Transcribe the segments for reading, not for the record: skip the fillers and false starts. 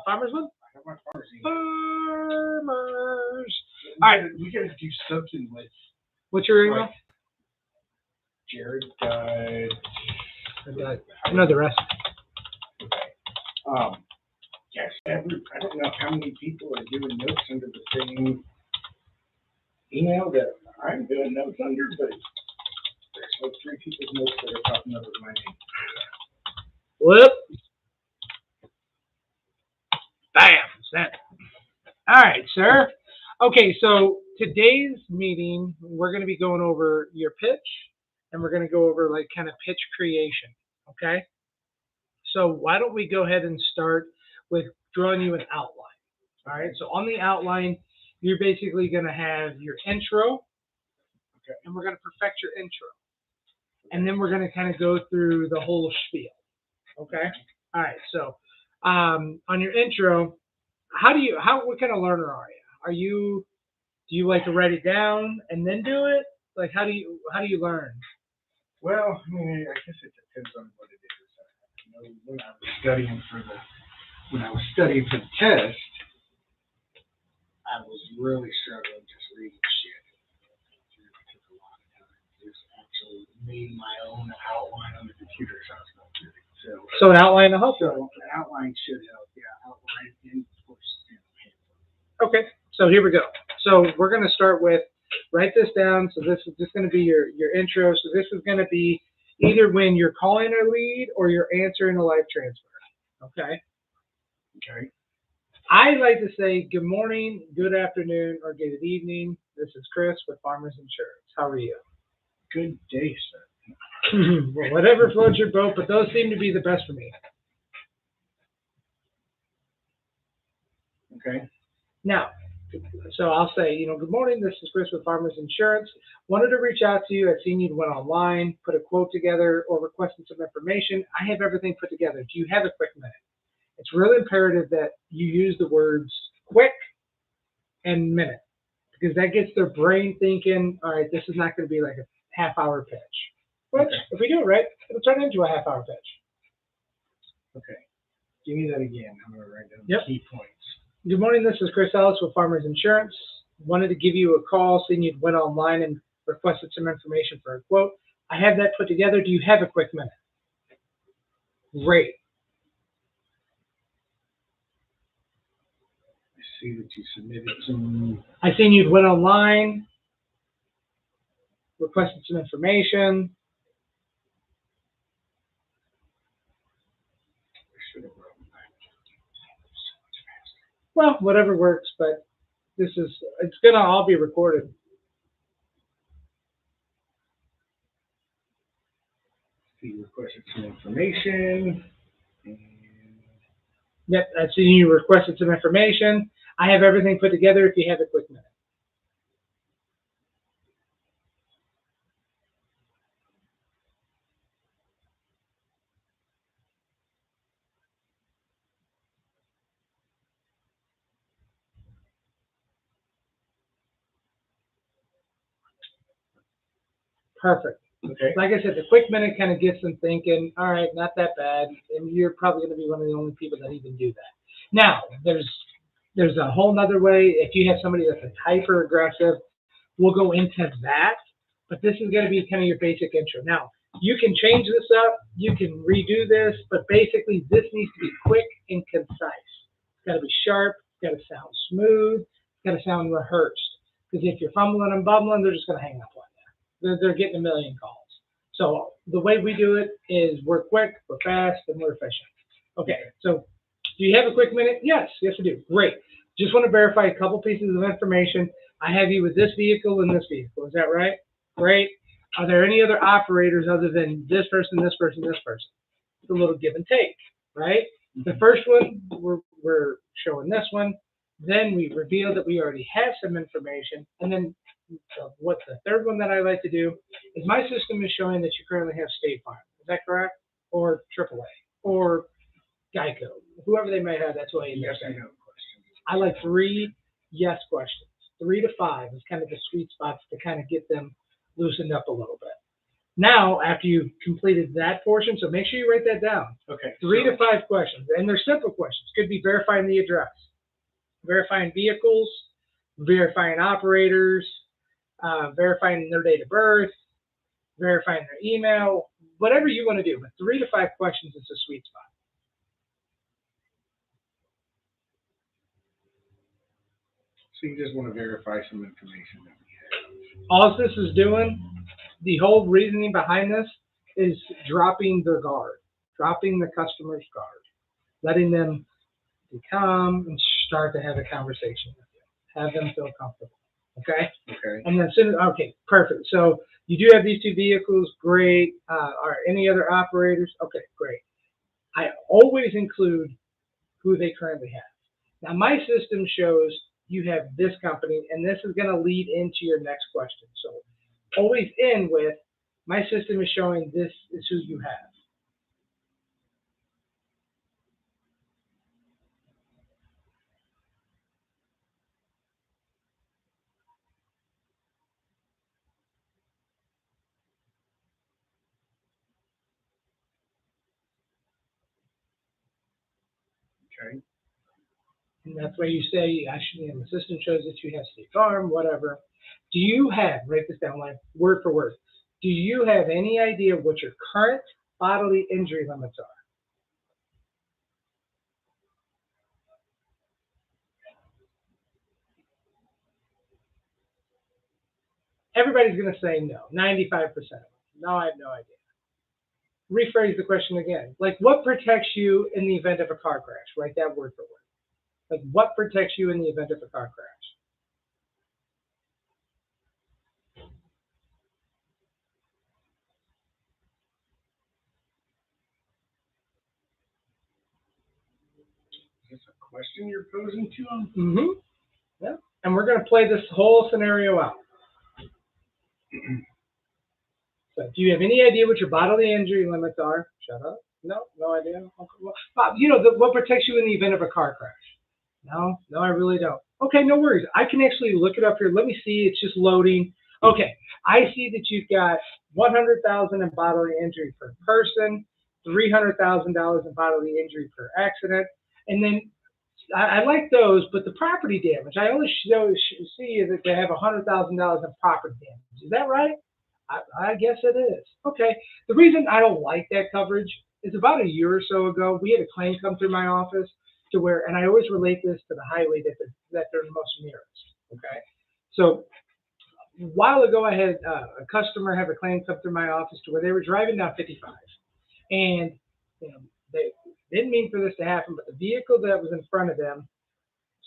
Farmers one? I have my farmers email. Farmers. All right. We gotta do something with What's your email? like Jared. I know the rest. Yes, I don't know how many people are doing notes under the same email that I'm doing notes under, but there's like 3 people's notes that are popping up with my name. Whoop. Bam. Sent. All right, sir. Okay, so today's meeting, we're going to be going over your pitch, and we're going to go over like kind of pitch creation. Okay. So why don't we go ahead and start with drawing you an outline. All right. So on the outline, you're basically going to have your intro, Okay. and we're going to perfect your intro, and then we're going to kind of go through the whole spiel. Okay. All right. So on your intro, what kind of learner are you? Do you like to write it down and then do it? Like how do you learn? Well, I mean, I guess it depends on what it is. You know, when I was studying for the test, I was really struggling just reading shit. It really took a lot of time. Just actually made my own outline on the computer, so I was going through it. So an outline to help you. So an outline should help. Yeah, outline and of course, Okay, so here we go. So we're going to start with, write this down. So this is just going to be your intro. So this is going to be either when you're calling a lead or you're answering a live transfer. Okay? Okay. I like to say good morning, good afternoon, or good evening. This is Chris with Farmers Insurance. How are you? Good day, sir. Well, whatever floats your boat, but those seem to be the best for me. Okay. Now, so I'll say, good morning, this is Chris with Farmers Insurance. Wanted to reach out to you. I've seen you went online, put a quote together, or requested some information. I have everything put together. Do you have a quick minute? It's really imperative that you use the words quick and minute, because that gets their brain thinking, all right, this is not going to be like a half-hour pitch. But if we do it right, it'll turn into a half-hour pitch. Okay. Give me that again. I'm going to write down the key points. Good morning, this is Chris Ellis with Farmers Insurance. Wanted to give you a call, seeing you went online and requested some information for a quote. I have that put together. Do you have a quick minute? Great. I see that you submitted some. I seen you went online, requested some information. Well, whatever works, but it's gonna all be recorded. You requested some information. Yep, I see you requested some information. I have everything put together if you have a quick minute. Perfect. Okay. Like I said, the quick minute kind of gets them thinking, all right, not that bad. And you're probably going to be one of the only people that even do that. Now, there's a whole nother way. If you have somebody that's hyper aggressive, we'll go into that. But this is going to be kind of your basic intro. Now, you can change this up. You can redo this. But basically, this needs to be quick and concise. It's got to be sharp. It's got to sound smooth. It's got to sound rehearsed. Because if you're fumbling and bumbling, they're just going to hang up on you. They're getting a million calls. So the way we do it is we're quick, we're fast, and we're efficient. Okay, so do you have a quick minute? Yes, we do. Great. Just want to verify a couple pieces of information. I have you with this vehicle and this vehicle. Is that right? Great. Are there any other operators other than this person, this person, this person? It's a little give and take, right? The first one, we're showing this one. Then we reveal that we already have some information. And then what the third one that I like to do is my system is showing that you currently have State Farm. Is that correct? Or AAA or Geico, whoever they may have. That's why you yes or no questions. I like 3 yes questions. 3 to 5 is kind of the sweet spots to kind of get them loosened up a little bit. Now, after you've completed that portion, so make sure you write that down. Okay. 3 to 5 questions, and they're simple questions. Could be verifying the address, verifying vehicles, verifying operators, verifying their date of birth, verifying their email, whatever you want to do. But 3 to 5 questions is a sweet spot. So you just want to verify some information that we have. All this is doing, the whole reasoning behind this is dropping their guard, dropping the customer's guard, letting them come and start to have a conversation with you, have them feel comfortable. Okay? Okay. And then, okay, perfect. So you do have these 2 vehicles, great. Are any other operators? Okay, great. I always include who they currently have. Now, my system shows you have this company, and this is going to lead into your next question. So always end with, my system is showing this is who you have. Okay. And that's why you say, actually, the system shows that you have State Farm, whatever. Do you have, write this down like word for word, do you have any idea what your current bodily injury limits are? Everybody's going to say no, 95% of them. No, I have no idea. Rephrase the question again. Like, what protects you in the event of a car crash? Write that word for word. Like, what protects you in the event of a car crash? Is this a question you're posing to them? Mm-hmm. Yeah. And we're going to play this whole scenario out. So, do you have any idea what your bodily injury limits are? Shut up. No, no idea. Bob, you know, what protects you in the event of a car crash? No, no, I really don't. Okay, no worries. I can actually look it up here. Let me see. It's just loading. Okay, I see that you've got $100,000 in bodily injury per person, $300,000 in bodily injury per accident, and then I like those, but the property damage, I only see that they have $100,000 in property damage. Is that right? I guess it is. Okay. The reason I don't like that coverage is about a year or so ago, we had a claim come through my office to where, and I always relate this to the highway that they're most nearest. Okay. So a while ago, I had a customer have a claim come through my office to where they were driving down 55, and you know, they didn't mean for this to happen, but the vehicle that was in front of them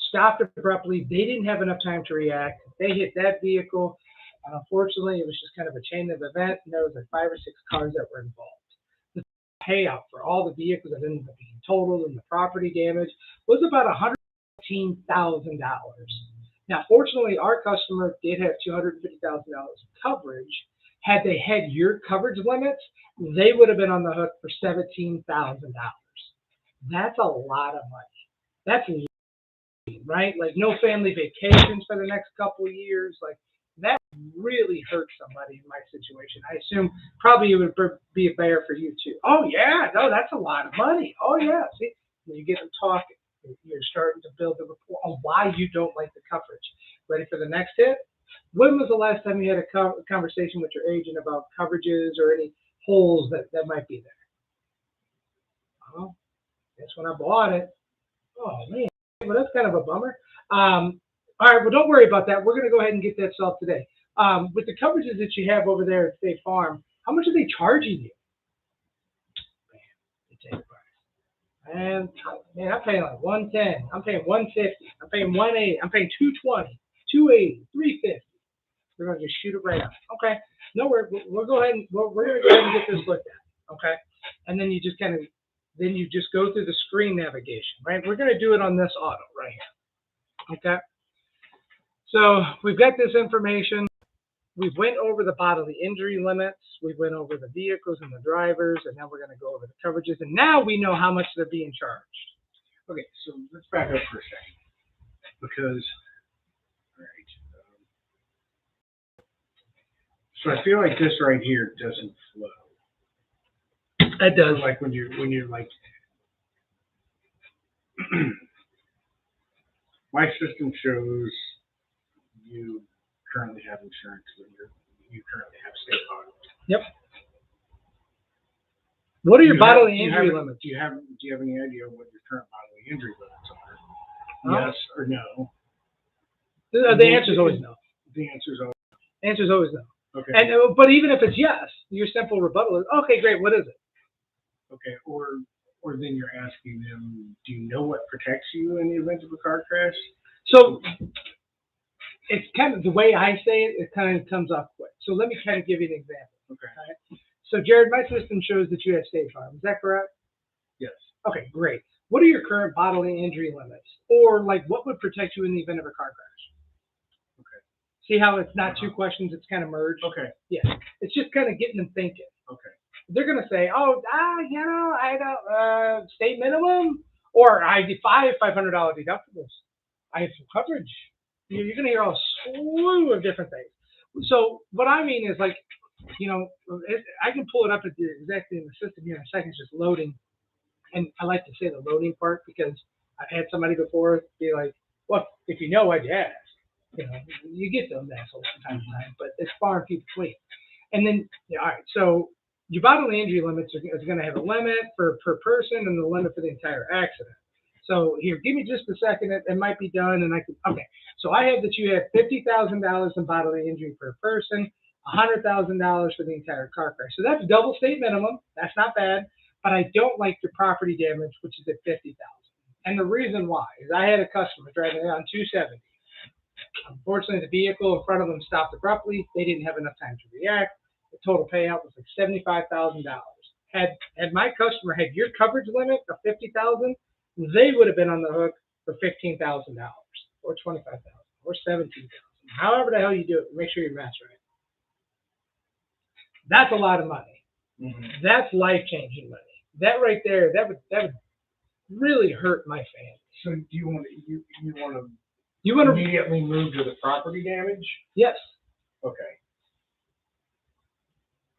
stopped abruptly. They didn't have enough time to react. They hit that vehicle. And unfortunately, it was just kind of a chain of events, and there was like 5 or 6 cars that were involved. The payout for all the vehicles that ended up being totaled and the property damage was about $115,000. Now, fortunately, our customer did have $250,000 coverage. Had they had your coverage limits, they would have been on the hook for $17,000. That's a lot of money. That's right? Like no family vacations for the next couple of years. Like that really hurt somebody in my situation. I assume probably it would be a bear for you too. Oh yeah, no, that's a lot of money. Oh yeah, see, when you get them talking, you're starting to build the rapport on why you don't like the coverage. Ready for the next hit? When was the last time you had a conversation with your agent about coverages or any holes that might be there? Oh, that's when I bought it. Oh man, well that's kind of a bummer. All right, well don't worry about that. We're going to go ahead and get that solved today. With the coverages that you have over there at State Farm, how much are they charging you? And man, I'm paying like 110. I'm paying 150. I'm paying 180. I'm paying 220, 280, 350. We're going to just shoot it right out. Okay. No, we'll go ahead and we're going to go ahead and get this looked at. Okay. And then you just kind of then you just go through the screen navigation, right? We're going to do it on this auto right here. Okay. So we've got this information. We went over the bodily injury limits. We went over the vehicles and the drivers, and now we're going to go over the coverages. And now we know how much they're being charged. Okay, so let's back up for a second, because, all right. So I feel like this right here doesn't flow. It does. So like when you're like, my system shows you currently have insurance when you currently have state auto. Yep. What are your bodily do you injury have, limits? Do you have any idea what your current bodily injury limits are? Huh? Yes or no? The answer is always no. The answer is always The answer is always no. okay. And but even if it's yes, your simple rebuttal is okay. Great. What is it? Okay. Or then you're asking them, do you know what protects you in the event of a car crash? So it's kind of the way I say it. It kind of comes off quick. So let me kind of give you an example. Okay. Right? So Jared, my system shows that you have State Farm. Is that correct? Yes. Okay, great. What are your current bodily injury limits? Or like what would protect you in the event of a car crash? Okay. See how it's not two questions, it's kind of merged? Okay. Yeah. It's just kind of getting them thinking. Okay. They're going to say, oh, I don't, state minimum, or I defy $500 deductibles. I have some coverage. You're going to hear a slew of different things. So what I mean is like, I can pull it up exactly in the system here in a second. It's just loading. And I like to say the loading part because I've had somebody before be like, well, if you know, I'd ask. You get those assholes from time to time, but it's far and few between. And then, all right, so your bodily injury limits is going to have a limit per person and the limit for the entire accident. So here, give me just a second. It might be done, and I can. Okay, so I have that you have $50,000 in bodily injury per person, $100,000 for the entire car crash. So that's double state minimum. That's not bad. But I don't like your property damage, which is at $50,000. And the reason why is I had a customer driving on 270. Unfortunately, the vehicle in front of them stopped abruptly. They didn't have enough time to react. The total payout was like $75,000. Had my customer had your coverage limit of $50,000, they would have been on the hook for $15,000 or $25,000 or $17,000. However the hell you do it, make sure your math's right. That's a lot of money. Mm-hmm. That's life-changing money. That right there, that would really hurt my family. So do you want to immediately move to the property damage? Yes. Okay.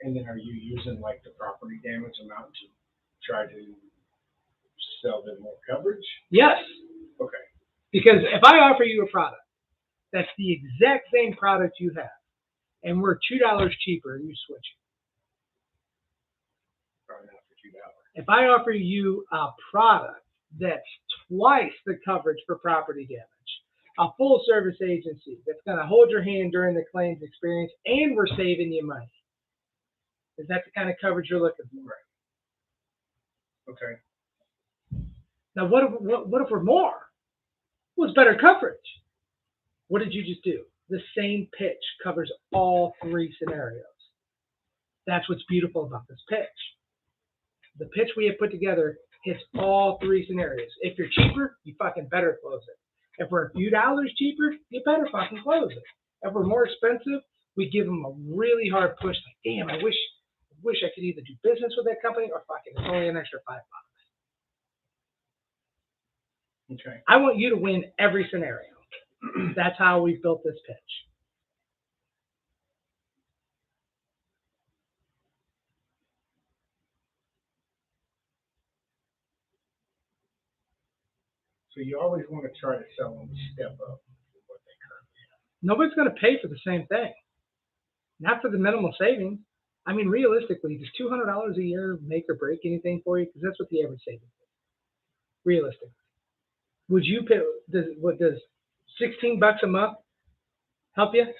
And then are you using like the property damage amount to try to sell them more coverage? Yes. Okay. Because if I offer you a product that's the exact same product you have, and we're $2 cheaper, you switch. Probably not for $2. If I offer you a product that's twice the coverage for property damage, a full service agency that's going to hold your hand during the claims experience, and we're saving you money, is that the kind of coverage you're looking for? Right. Okay. Now, what if we're more? Well, it's better coverage. What did you just do? The same pitch covers all three scenarios. That's what's beautiful about this pitch. The pitch we have put together hits all three scenarios. If you're cheaper, you fucking better close it. If we're a few dollars cheaper, you better fucking close it. If we're more expensive, we give them a really hard push. Like, damn, I wish I could either do business with that company or fucking it's only an extra $5. Okay. I want you to win every scenario. That's how we built this pitch. So you always want to try to sell them a step up from what they currently have. Nobody's going to pay for the same thing. Not for the minimal savings. I mean, realistically, does $200 a year make or break anything for you? Because that's what the average savings is. Realistically. Would you pay, does $16 a month help you?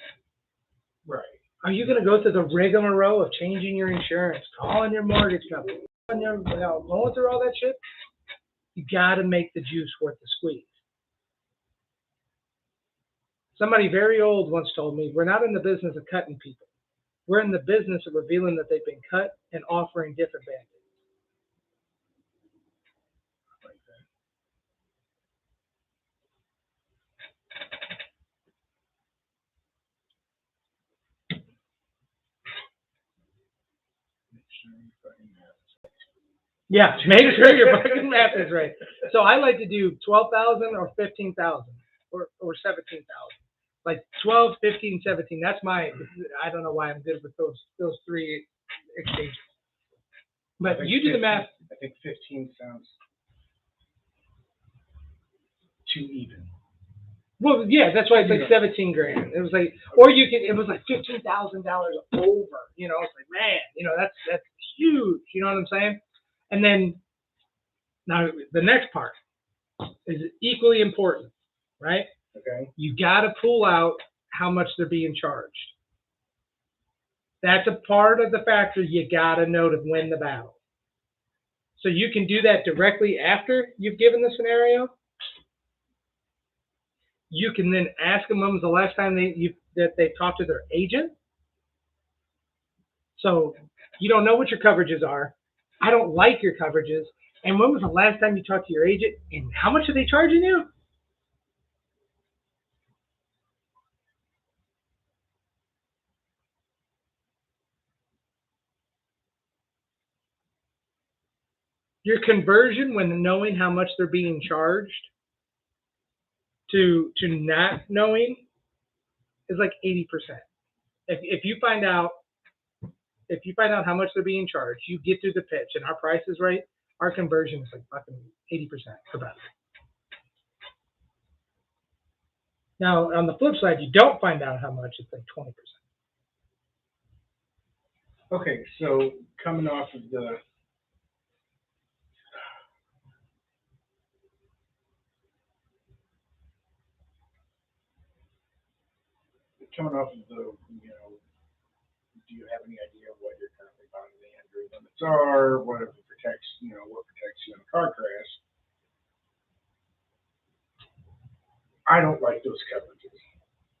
Right. Are you going to go through the rigmarole of changing your insurance, calling your mortgage company, going through all that shit? You got to make the juice worth the squeeze. Somebody very old once told me, we're not in the business of cutting people. We're in the business of revealing that they've been cut and offering different band-aids. Like that. Make sure you fucking have it. Yeah, make sure your fucking math is right. So I like to do 12,000 or 15,000 or 17,000. Like 12, 15, 17. That's my, I don't know why I'm good with those three exchanges. But you do the math. I think 15 sounds too even. Well, yeah, that's why it's like 17 grand. It was like, or you can, it was like $15,000 over. You know, it's like, man, you know, that's huge. You know what I'm saying? And then now the next part is equally important, right? Okay. You got to pull out how much they're being charged. That's a part of the factor you got to know to win the battle. So you can do that directly after you've given the scenario. You can then ask them when was the last time they talked to their agent. So you don't know what your coverages are. I don't like your coverages. And when was the last time you talked to your agent? And how much are they charging you? Your conversion when knowing how much they're being charged to not knowing is like 80%. If you find out how much they're being charged, you get through the pitch and our price is right, our conversion is like fucking 80% or better. Now on the flip side, you don't find out how much, it's like 20%. Okay, so coming off of the do you have any idea what your currently bodily injury limits are? What if it protects, what protects you in a car crash? I don't like those coverages.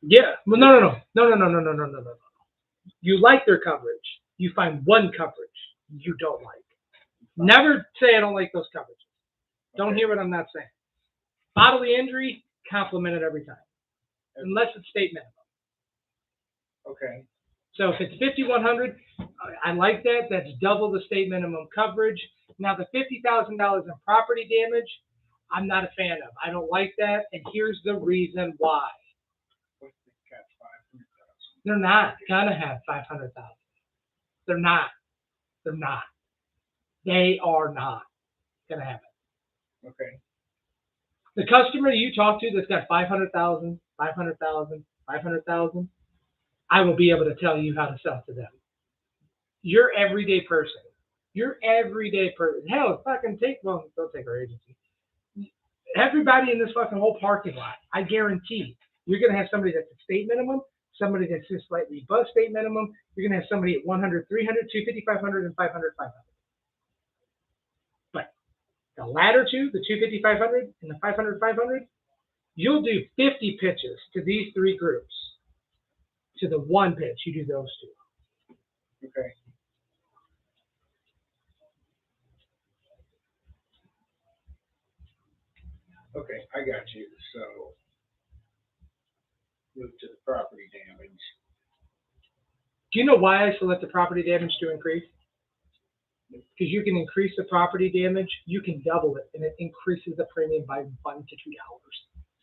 Yeah, well, no. You like their coverage. You find one coverage you don't like. Never say I don't like those coverages. Don't hear what I'm not saying. Bodily injury, compliment it every time, unless it's state minimum. Okay. So if it's 5,100, I like that. That's double the state minimum coverage. Now the $50,000 in property damage, I'm not a fan of. I don't like that, and here's the reason why. They're not gonna have 500,000. They're not. They're not. They are not gonna have it. Okay. The customer you talk to that's got 500,000, 500,000, 500,000, I will be able to tell you how to sell to them. Your everyday person. Hell, fucking don't take our agency. Everybody in this fucking whole parking lot, I guarantee, you're gonna have somebody that's at state minimum, somebody that's just slightly above state minimum. You're gonna have somebody at 100, 300, 250, 500, and 500, 500. But the latter two, the 250, 500, and the 500, 500, you'll do 50 pitches to these three groups. To the one pitch, you do those two. Okay. Okay, I got you. So, move to the property damage. Do you know why I select the property damage to increase? Because you can increase the property damage, you can double it, and it increases the premium by $1 to $2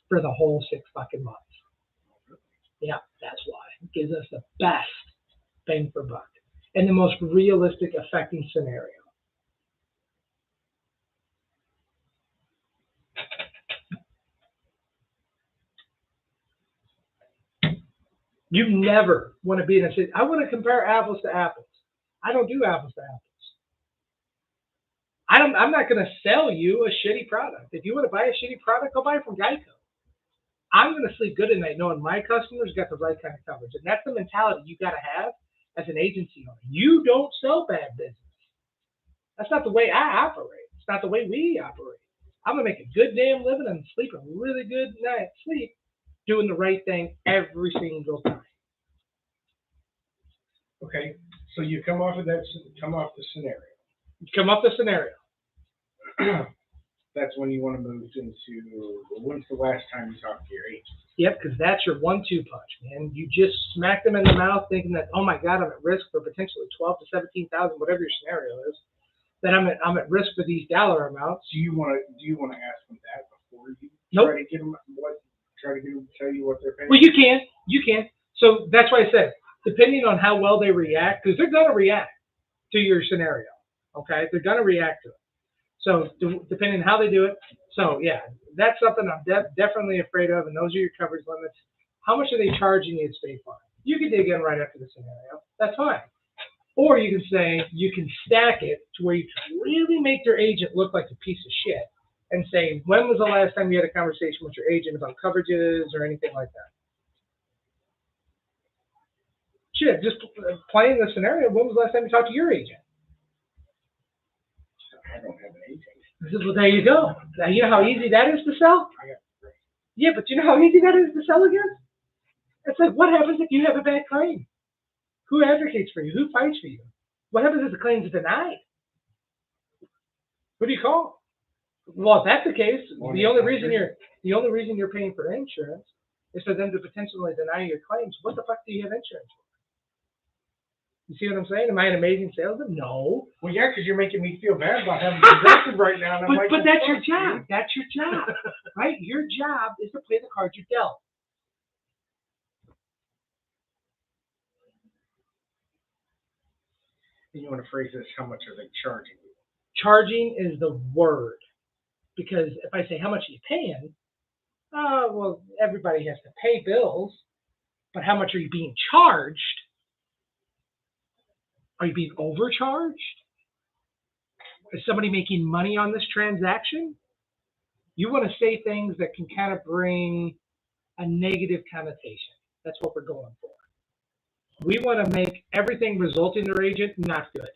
for the whole 6 fucking months. Yeah, that's why. It gives us the best bang for buck and the most realistic affecting scenario. You never want to be in a situation. I want to compare apples to apples. I don't do apples to apples. I'm not going to sell you a shitty product. If you want to buy a shitty product, go buy it from Geico. I'm going to sleep good at night knowing my customers got the right kind of coverage. And that's the mentality you got to have as an agency owner. You don't sell bad business. That's not the way I operate. It's not the way we operate. I'm going to make a good damn living and sleep a really good night's sleep doing the right thing every single time. Okay, so you come off the scenario. Come up the scenario. That's when you want to move into, when's the last time you talked to your agent? Yep, because that's your 1-2 punch, man. You just smack them in the mouth thinking that, oh my God, I'm at risk for potentially 12 to 17,000, whatever your scenario is. That I'm at risk for these dollar amounts. Do you want to ask them that before you Nope. try to give them what try to tell you what they're paying? Well, you can. So that's why I said, depending on how well they react, because they're going to react to your scenario. Okay, they're going to react to it. So depending on how they do it. So yeah, that's something I'm definitely afraid of, and those are your coverage limits. How much are they charging you at State Farm? You can dig in right after the scenario. That's fine. Or you can say, you can stack it to where you can really make their agent look like a piece of shit and say, when was the last time you had a conversation with your agent about coverages or anything like that? Shit, just playing the scenario, when was the last time you talked to your agent? I don't have an agent. Well, there you go. Now, you know how easy that is to sell? I got three. Yeah, but you know how easy that is to sell again? It's like, what happens if you have a bad claim? Who advocates for you? Who fights for you? What happens if the claim is denied? Who do you call? Well, if that's the case, the only reason you're paying for insurance is for them to potentially deny your claims. What the fuck do you have insurance for? You see what I'm saying? Am I an amazing salesman? No. Well, yeah, because you're making me feel bad about having Progressive right now. And I'm like, but that's your job. That's your job, right? Your job is to play the cards you're dealt. And you want to phrase this, how much are they charging you? Charging is the word. Because if I say, how much are you paying? Well, everybody has to pay bills. But how much are you being charged? Are you being overcharged? Is somebody making money on this transaction? You want to say things that can kind of bring a negative connotation. That's what we're going for. We want to make everything resulting in their agent not good.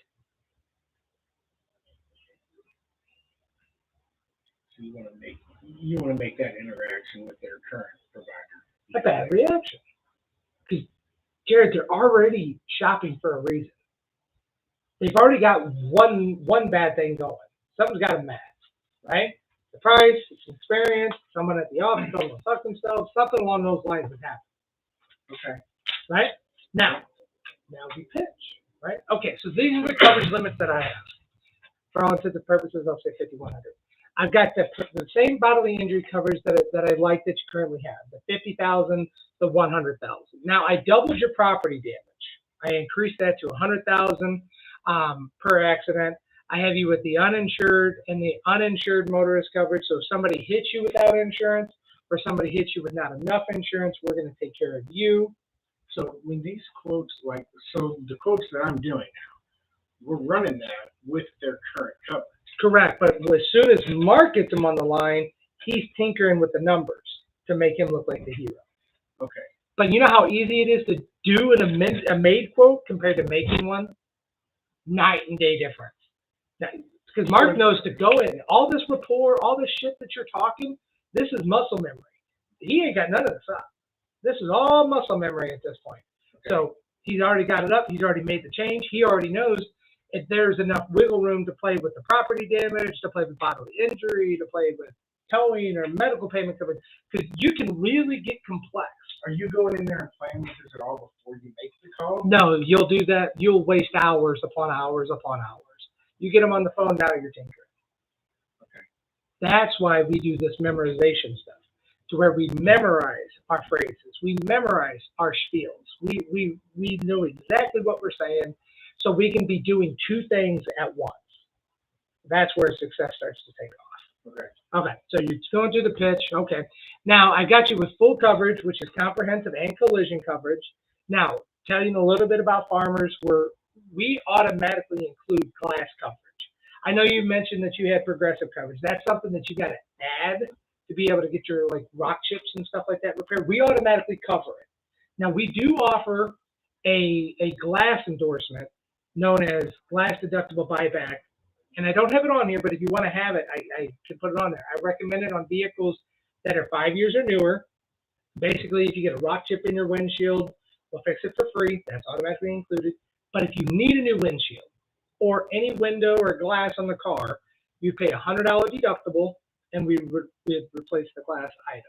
So you want to make that interaction with their current provider a bad reaction. Because, Jared, they're already shopping for a reason. They've already got one bad thing going. Something's got them mad, right? The price, it's experience, someone at the office, someone fuck themselves, something along those lines has happened. Okay. Right? Now we pitch, right? Okay, so these are the coverage limits that I have. For all intents and purposes, I'll say 5,100. I've got the same bodily injury coverage that I like that you currently have, the 50,000, the 100,000. Now I doubled your property damage. I increased that to 100,000 per accident. I have you with the uninsured and the uninsured motorist coverage. So if somebody hits you without insurance or somebody hits you with not enough insurance, we're going to take care of you. So when these quotes, the quotes that I'm doing now, we're running that with their current coverage. Correct, but as soon as Mark gets him on the line, he's tinkering with the numbers to make him look like the hero. Okay. But you know how easy it is to do a made quote compared to making one? Night and day difference. Because Mark knows to go in, all this rapport, all this shit that you're talking, this is muscle memory. He ain't got none of this up. This is all muscle memory at this point. Okay. So he's already got it up. He's already made the change. He already knows if there's enough wiggle room to play with the property damage, to play with bodily injury, to play with towing or medical payment coverage, because you can really get complex. Are you going in there and playing with this at all before you make the call? No, you'll do that. You'll waste hours upon hours upon hours. You get them on the phone, now you're tinkering. Okay. That's why we do this memorization stuff, to where we memorize our phrases. We memorize our spiels. We know exactly what we're saying, so we can be doing two things at once. That's where success starts to take off. Okay, so you're going through the pitch. Okay, now I got you with full coverage, which is comprehensive and collision coverage. Now, telling a little bit about Farmers, we automatically include glass coverage. I know you mentioned that you had progressive coverage. That's something that you got to add to be able to get your rock chips and stuff like that repaired. We automatically cover it. Now, we do offer a glass endorsement known as glass deductible buyback. And I don't have it on here, but if you want to have it, I can put it on there. I recommend it on vehicles that are 5 years or newer. Basically, if you get a rock chip in your windshield, we'll fix it for free. That's automatically included. But if you need a new windshield or any window or glass on the car, you pay a $100 deductible, and we replace the glass item.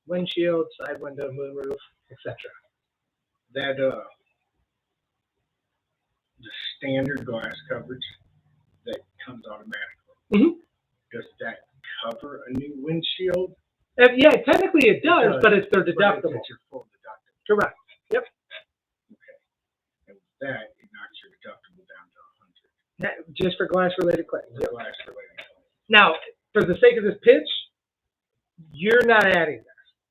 Windshield, side window, moonroof, etc. That the standard glass coverage that comes automatically. Mm-hmm. Does that cover a new windshield? Yeah, technically it does, but it's their But deductible. it's your full deductible. Correct. Yep. Okay. And with that, it knocks your deductible down to 100. Just for glass-related claims. For glass related. Now, for the sake of this pitch, you're not adding this.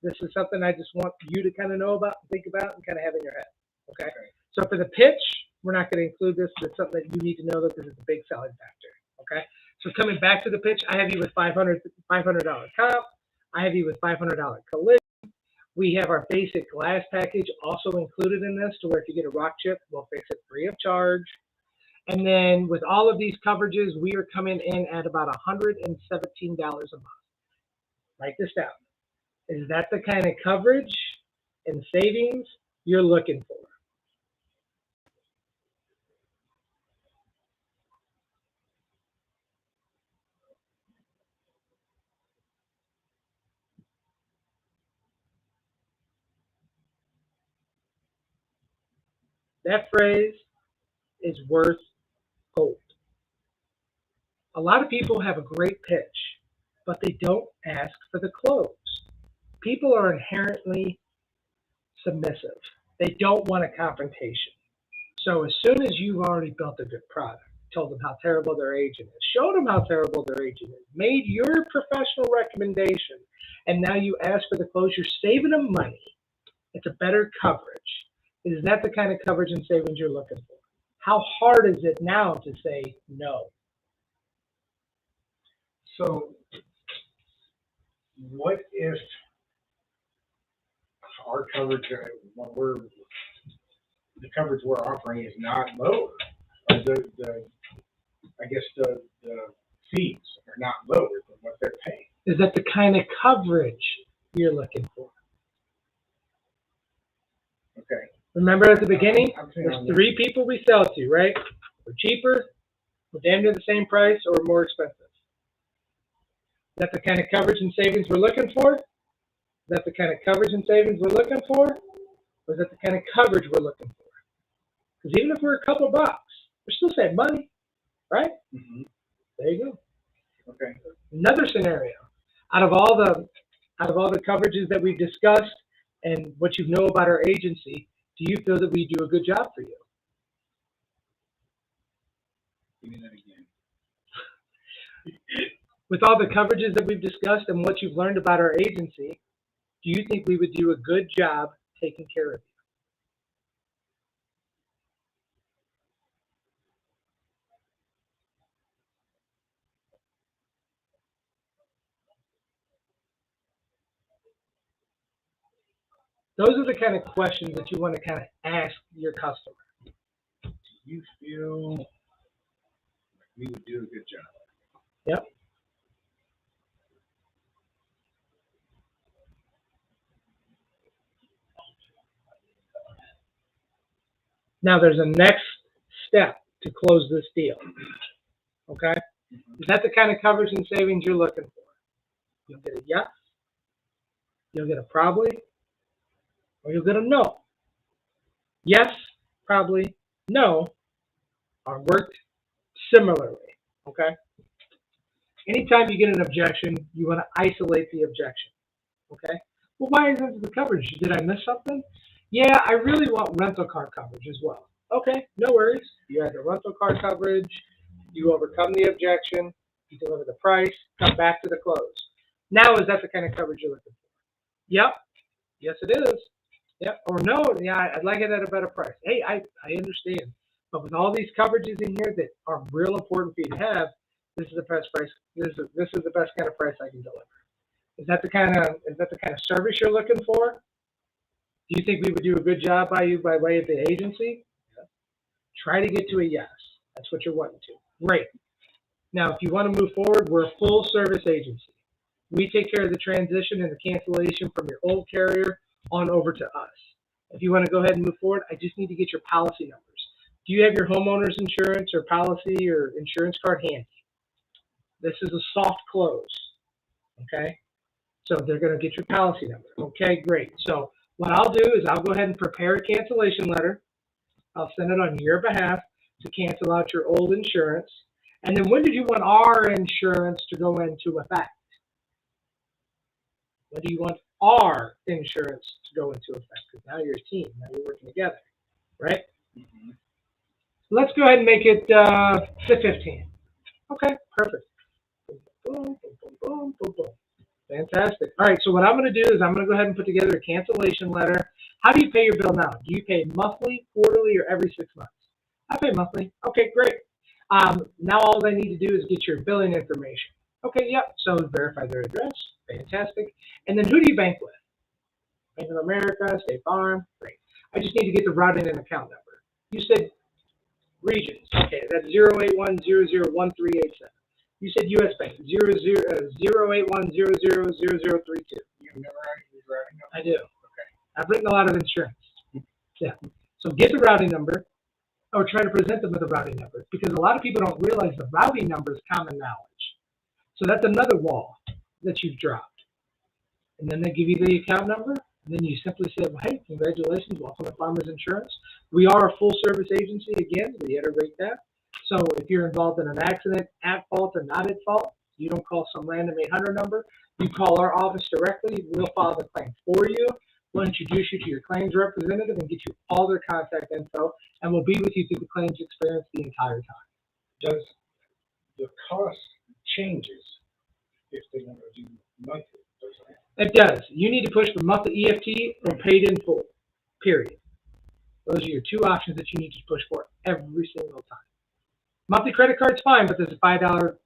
This is something I just want you to kind of know about, think about, and kind of have in your head. Okay? So for the pitch, we're not going to include this. It's something that you need to know that this is a big selling factor. Okay? So coming back to the pitch, I have you with $500 comp. I have you with $500 collision. We have our basic glass package also included in this, to where if you get a rock chip, we'll fix it free of charge. And then with all of these coverages, we are coming in at about $117 a month. Write this down. Is that the kind of coverage and savings you're looking for? That phrase is worth gold. A lot of people have a great pitch, but they don't ask for the close. People are inherently submissive. They don't want a confrontation. So as soon as you've already built a good product, told them how terrible their agent is, showed them how terrible their agent is, made your professional recommendation, and now you ask for the close, you're saving them money. It's a better coverage. Is that the kind of coverage and savings you're looking for? How hard is it now to say no? So, what if our coverage, the coverage we're offering is not lower? Or I guess the fees are not lower than what they're paying. Is that the kind of coverage you're looking for? Okay. Remember at the beginning, I'm saying there's three people we sell to, right? We're cheaper, we're damn near the same price, or more expensive. Is that the kind of coverage and savings we're looking for? Is that the kind of coverage and savings we're looking for? Or is that the kind of coverage we're looking for? Because even if we're a couple bucks, we're still saving money, right? Mm-hmm. There you go. Okay. Another scenario. Out of all the coverages that we've discussed and what you know about our agency, do you feel that we do a good job for you? Give me that again. With all the coverages that we've discussed and what you've learned about our agency, do you think we would do a good job taking care of you? Those are the kind of questions that you want to kind of ask your customer. Do you feel like we would do a good job? Yep. Now there's a next step to close this deal. Okay? Is that the kind of coverage and savings you're looking for? You'll get a yes, you'll get a probably, or you'll get a no. Yes, probably, no are worked similarly. Okay? Anytime you get an objection, you want to isolate the objection. Okay? Well, why isn't the coverage? Did I miss something? Yeah, I really want rental car coverage as well. Okay, no worries. You have the rental car coverage, you overcome the objection, you deliver the price, come back to the close. Now, is that the kind of coverage you're looking for? Yep. Yes, it is. Yep. Or no, yeah, I'd like it at a better price. Hey, I understand. But with all these coverages in here that are real important for you to have, this is the best price. This is the best kind of price I can deliver. Is that the kind of service you're looking for? Do you think we would do a good job by you by way of the agency? Yeah. Try to get to a yes. That's what you're wanting to. Great. Now, if you want to move forward, we're a full service agency. We take care of the transition and the cancellation from your old carrier on over to us. If you want to go ahead and move forward, I just need to get your policy numbers. Do you have your homeowner's insurance or policy or insurance card handy? This is a soft close. Okay? So they're going to get your policy number. Okay, great. So what I'll do is I'll go ahead and prepare a cancellation letter. I'll send it on your behalf to cancel out your old insurance. And then when did you want our insurance to go into effect? When do you want our insurance to go into effect? Because now you're a team. Now you're working together, right? Mhm. Let's go ahead and make it the 15th. Okay, perfect. Boom, boom, boom, boom, boom, boom. Fantastic. All right, so what I'm going to do is I'm going to go ahead and put together a cancellation letter. How do you pay your bill now? Do you pay monthly, quarterly, or every 6 months? I pay monthly. Okay, great. Now all I need to do is get your billing information. Okay, yep. So verify their address. Fantastic. And then who do you bank with? Bank of America, State Farm. Great. I just need to get the routing and account number. You said regions. Okay, that's 081001387. You said U.S. Bank 081000032. You memorize these routing numbers? I do. Okay. I've written a lot of insurance. Yeah. So get the routing number, or try to present them with a routing number, because a lot of people don't realize the routing number is common knowledge. So that's another wall that you've dropped. And then they give you the account number, and then you simply say, well, hey, congratulations, welcome to Farmers Insurance. We are a full service agency, again, reiterate that. So if you're involved in an accident, at fault or not at fault, you don't call some random 800 number. You call our office directly. We'll file the claim for you. We'll introduce you to your claims representative and get you all their contact info, and we'll be with you through the claims experience the entire time. Does the cost changes if they want to do monthly? It does. You need to push the monthly EFT or paid in full, period. Those are your two options that you need to push for every single time. Monthly credit card's fine, but there's a $5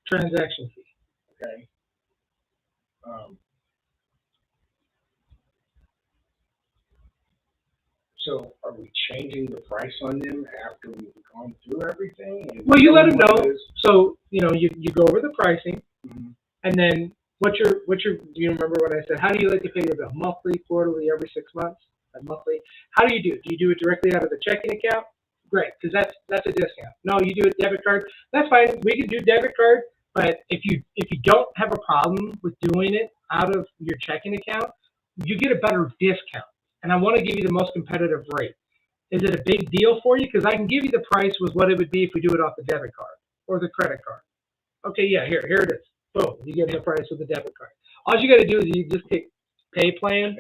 transaction fee. Okay. So are we changing the price on them after we've gone through everything? And Well, you let them know. what it is? So, you go over the pricing, Mhm. and then do you remember what I said? How do you like to pay your bill? Monthly, quarterly, every 6 months? Monthly. How do you do it? Do you do it directly out of the checking account? Great, because that's a discount. No, you do it debit card. That's fine. We can do debit card, but if you don't have a problem with doing it out of your checking account, you get a better discount. And I want to give you the most competitive rate. Is it a big deal for you? Because I can give you the price with what it would be if we do it off the debit card or the credit card. Okay, yeah, here it is. Boom, you get the price with the debit card. All you got to do is you just take pay plan,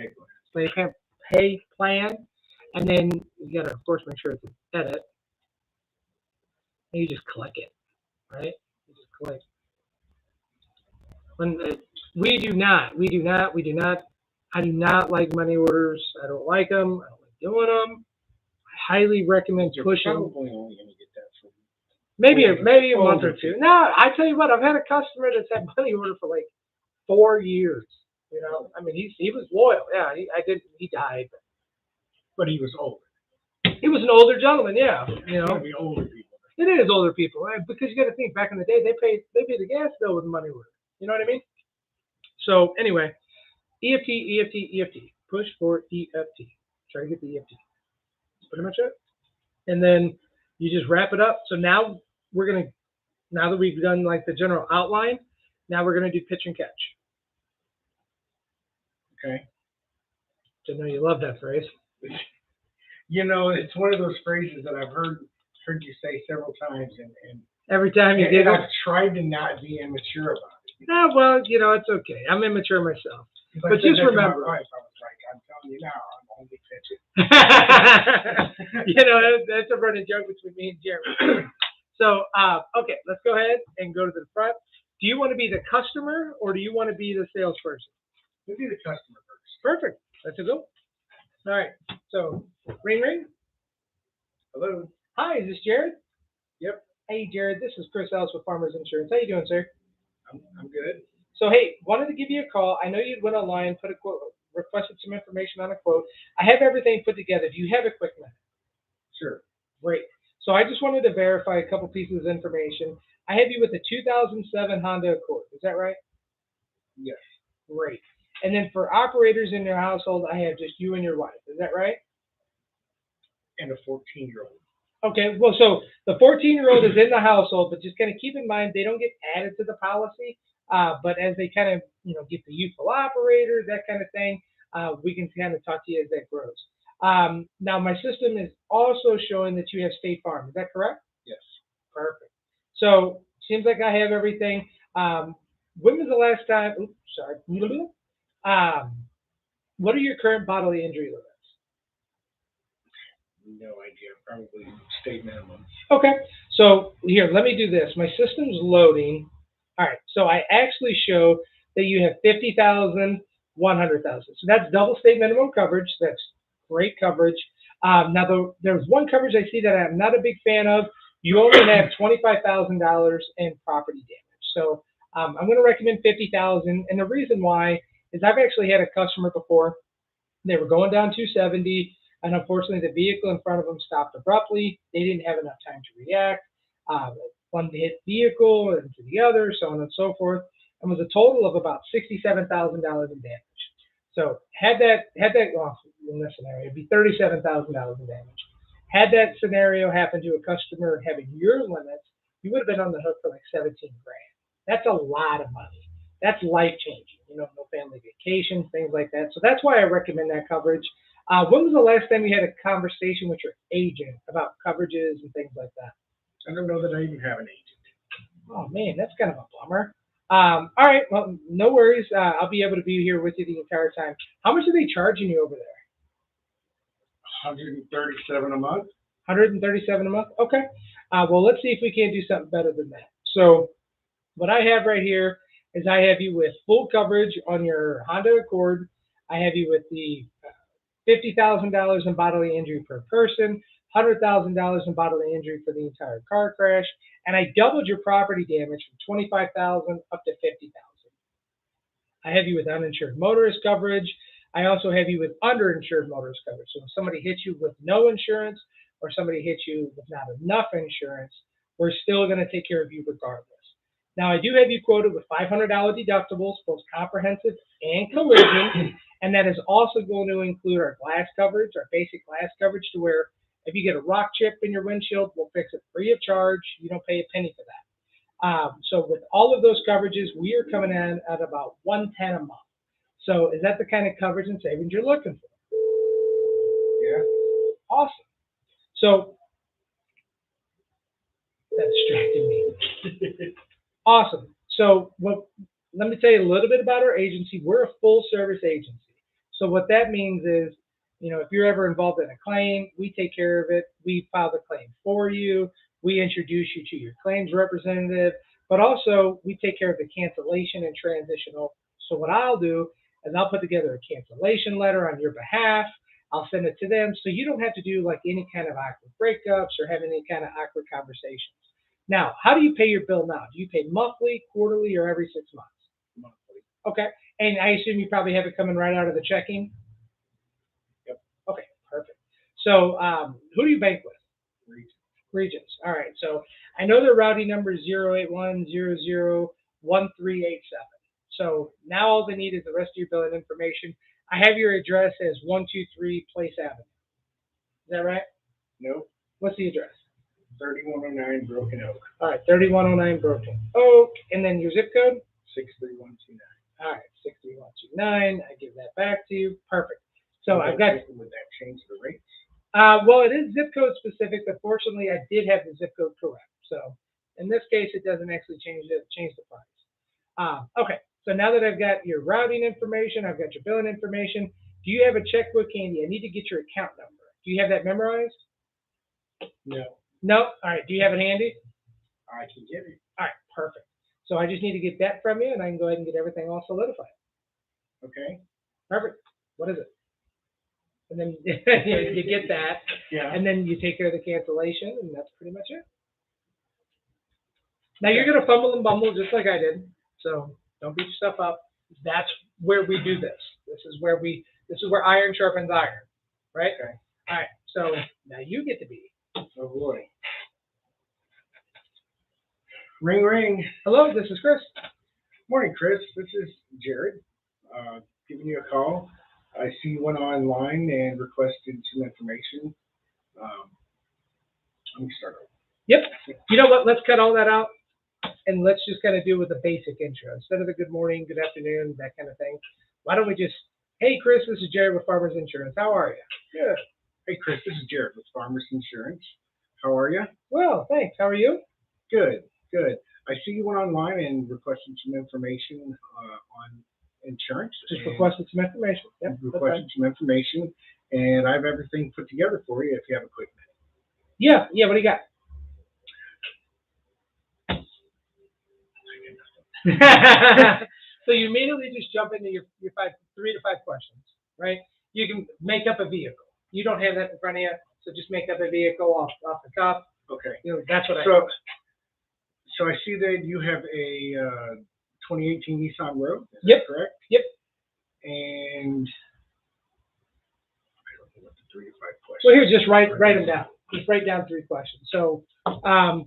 pay plan, and then you got to, of course, make sure it's an edit. And you just click it, right? You just click. We do not. I do not like money orders. I don't like them. I don't like doing them. I highly recommend You're pushing. probably only going to get that for Maybe a month or older two. No, I tell you what, I've had a customer that's had money order for like 4 years. I mean, he was loyal. Yeah, he died. but he was older. He was an older gentleman. Yeah, It's going to be older people. it is older people, right? Because you got to think back in the day, they paid the gas bill with money order. You know what I mean? So anyway, EFT, push for EFT. Try to get the EFT. That's pretty much it. And then you just wrap it up. So now now that we've done like the general outline, now we're gonna do pitch and catch. Okay. So I know you love that phrase. It's one of those phrases that I've heard you say several times, and Every time you get it. I've tried to not be immature about it. No, well, it's okay. I'm immature myself. But just remember, I was like, I'm telling you now, I'm only pitching. that's a running joke between me and Jeremy. So, okay, let's go ahead and go to the front. Do you want to be the customer or do you want to be the salesperson? We'll be the customer first. Perfect. That's a go. All right. So, ring, ring. Hello. Hi, is this Jared? Yep. Hey, Jared. This is Chris Ellis with Farmers Insurance. How you doing, sir? I'm good. So, hey, wanted to give you a call. I know you went online, put a quote, requested some information on a quote. I have everything put together. Do you have a quick minute? Sure. Great. So I just wanted to verify a couple pieces of information. I have you with a 2007 Honda Accord. Is that right? Yes. Great. And then for operators in your household, I have just you and your wife. Is that right? And a 14-year-old. Okay. Well, so the 14-year-old is in the household, but just kind of keep in mind they don't get added to the policy. But as they kind of, get the youthful operator, that kind of thing, we can kind of talk to you as that grows. Now, my system is also showing that you have State Farm. Is that correct? Yes. Perfect. So, seems like I have everything. When was the last time? Oops, sorry. What are your current bodily injury limits? No idea, probably state minimum. Okay, so here, let me do this. My system's loading. All right, so I actually show that you have 50,000, 100,000. So that's double state minimum coverage. That's great coverage. Now, there's one coverage I see that I'm not a big fan of. You only have $25,000 in property damage. So I'm going to recommend 50,000, and the reason why is I've actually had a customer before. They were going down 270, and unfortunately, the vehicle in front of them stopped abruptly. They didn't have enough time to react. One hit vehicle and to the other, so on and so forth, and was a total of about $67,000 in damage. So well, in this scenario, it'd be $37,000 in damage. Had that scenario happen to a customer having your limits, you would have been on the hook for like 17 grand. That's a lot of money. That's life changing. No family vacations, things like that. So that's why I recommend that coverage. When was the last time you had a conversation with your agent about coverages and things like that? I don't know that I even have an agent. Oh man, that's kind of a bummer. All right, well, no worries. I'll be able to be here with you the entire time. How much are they charging you over there? 137 a month. 137 a month. Okay. Well, let's see if we can't do something better than that. So, what I have right here is I have you with full coverage on your Honda Accord. I have you with the $50,000 in bodily injury per person, $100,000 in bodily injury for the entire car crash, and I doubled your property damage from 25,000 up to 50,000. I have you with uninsured motorist coverage. I also have you with underinsured motorist coverage. So if somebody hits you with no insurance or somebody hits you with not enough insurance, we're still going to take care of you regardless. Now, I do have you quoted with $500 deductibles, both comprehensive and collision, and that is also going to include our glass coverage, our basic glass coverage, to where if you get a rock chip in your windshield, we'll fix it free of charge. You don't pay a penny for that. So with all of those coverages, we are coming in at about $110 a month. So is that the kind of coverage and savings you're looking for? Yeah. Awesome. So that distracted me. Awesome. So let me tell you a little bit about our agency. We're a full service agency. So what that means is, if you're ever involved in a claim, we take care of it. We file the claim for you. We introduce you to your claims representative, but also we take care of the cancellation and transition over. So what I'll do is I'll put together a cancellation letter on your behalf. I'll send it to them so you don't have to do like any kind of awkward breakups or have any kind of awkward conversations. Now, how do you pay your bill now? Do you pay monthly, quarterly, or every 6 months? Monthly. Okay. And I assume you probably have it coming right out of the checking? Yep. Okay, perfect. So who do you bank with? Regions. All right. So I know their routing number is 081001387. So now all they need is the rest of your billing information. I have your address as 123 Place Avenue. Is that right? Nope. What's the address? 3109 Broken Oak. All right, 3109 Broken Oak. And then your zip code? 63129. All right, 63129. I give that back to you. Perfect. So I've got. Would that change the rates? Well, it is zip code specific, but fortunately, I did have the zip code correct. So in this case, it doesn't actually change the price. Okay. So now that I've got your routing information, I've got your billing information. Do you have a checkbook handy? I need to get your account number. Do you have that memorized? No. No. All right. Do you have it handy? I can get it. All right. Perfect. So I just need to get that from you, and I can go ahead and get everything all solidified. Okay. Perfect. What is it? And then you get that, Yeah. and then you take care of the cancellation, and that's pretty much it. Now you're gonna fumble and bumble just like I did, so don't beat yourself up. That's where we do this. This is where iron sharpens iron, right? Okay. All right. So now you get to be. Oh boy. Ring ring. Hello, this is Chris. Morning, Chris. This is Jared. Giving you a call. I see you went online and requested some information. Let me start over. Yep. You know what? Let's cut all that out, and let's just kind of do with a basic intro instead of the good morning, good afternoon, that kind of thing. Why don't we just, hey, Chris, this is Jared with Farmers Insurance. How are you? Good. Hey, Chris, this is Jared with Farmers Insurance. How are you? Well, thanks. How are you? Good, good. I see you went online and requested some information on insurance. Just and requested some information. Yep, you've that's fine. requested some information, and I have everything put together for you if you have a quick Yeah, what do you got? So you immediately just jump into your 3 to 5 questions, right? You can make up a vehicle. You don't have that in front of you, so just make up a vehicle off the cuff. minute. Okay. You know, that's what I. So I see that you have a 2018 Nissan Rogue. Is Yep. that correct? Yep. And I don't know what the 3 to 5 questions. Well, here, just write them down. Just write down 3 questions. So,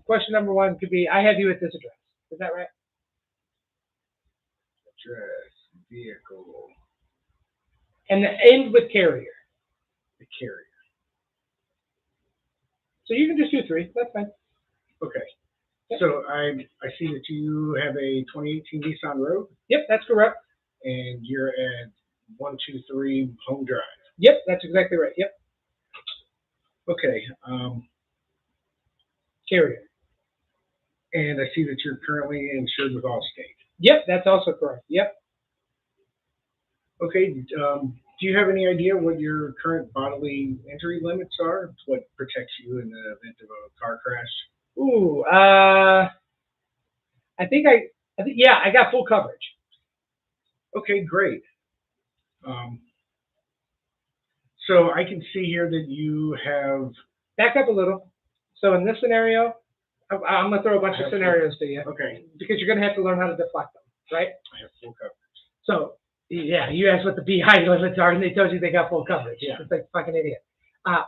question number 1 could be, I have you at this address. Is that right? Address, vehicle, And the end with carrier. the carrier. So you can just do 3. That's fine. Okay. Yep. So I see that you have a 2018 Nissan Rogue, Yep, that's correct. and you're at 123 Home Drive. Yep, that's exactly right. Yep, Okay. carrier. And I see that you're currently insured with Allstate. Yep, that's also correct. Yep. Okay. Do you have any idea what your current bodily injury limits are? What protects you in the event of a car crash? Ooh, I think yeah, I got full coverage. Okay, great. So I can see here that you have. Back up a little. So in this scenario, I'm gonna throw a bunch of scenarios to you Okay, because you're gonna have to learn how to deflect them, right? I have full coverage. So yeah, you asked what the BI limits are, and they told you they got full coverage. Yeah. It's like fucking idiot.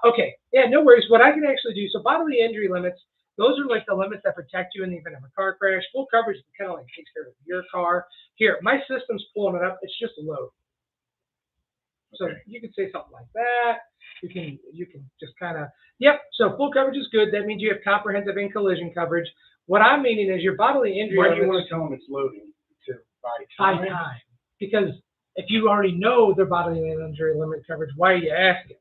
Okay, yeah, no worries. What I can actually do, so bodily injury limits, those are like the limits that protect you in the event of a car crash. Full coverage kind of like takes care of your car. Here, my system's pulling it up. It's just a load. So Okay. you can say something like that. You can just kind of, yep. So full coverage is good. That means you have comprehensive and collision coverage. What I'm meaning is your bodily injury Why do you limits want to tell them it's loading to buy by time? time. Because if you already know their bodily injury limit coverage, why are you asking?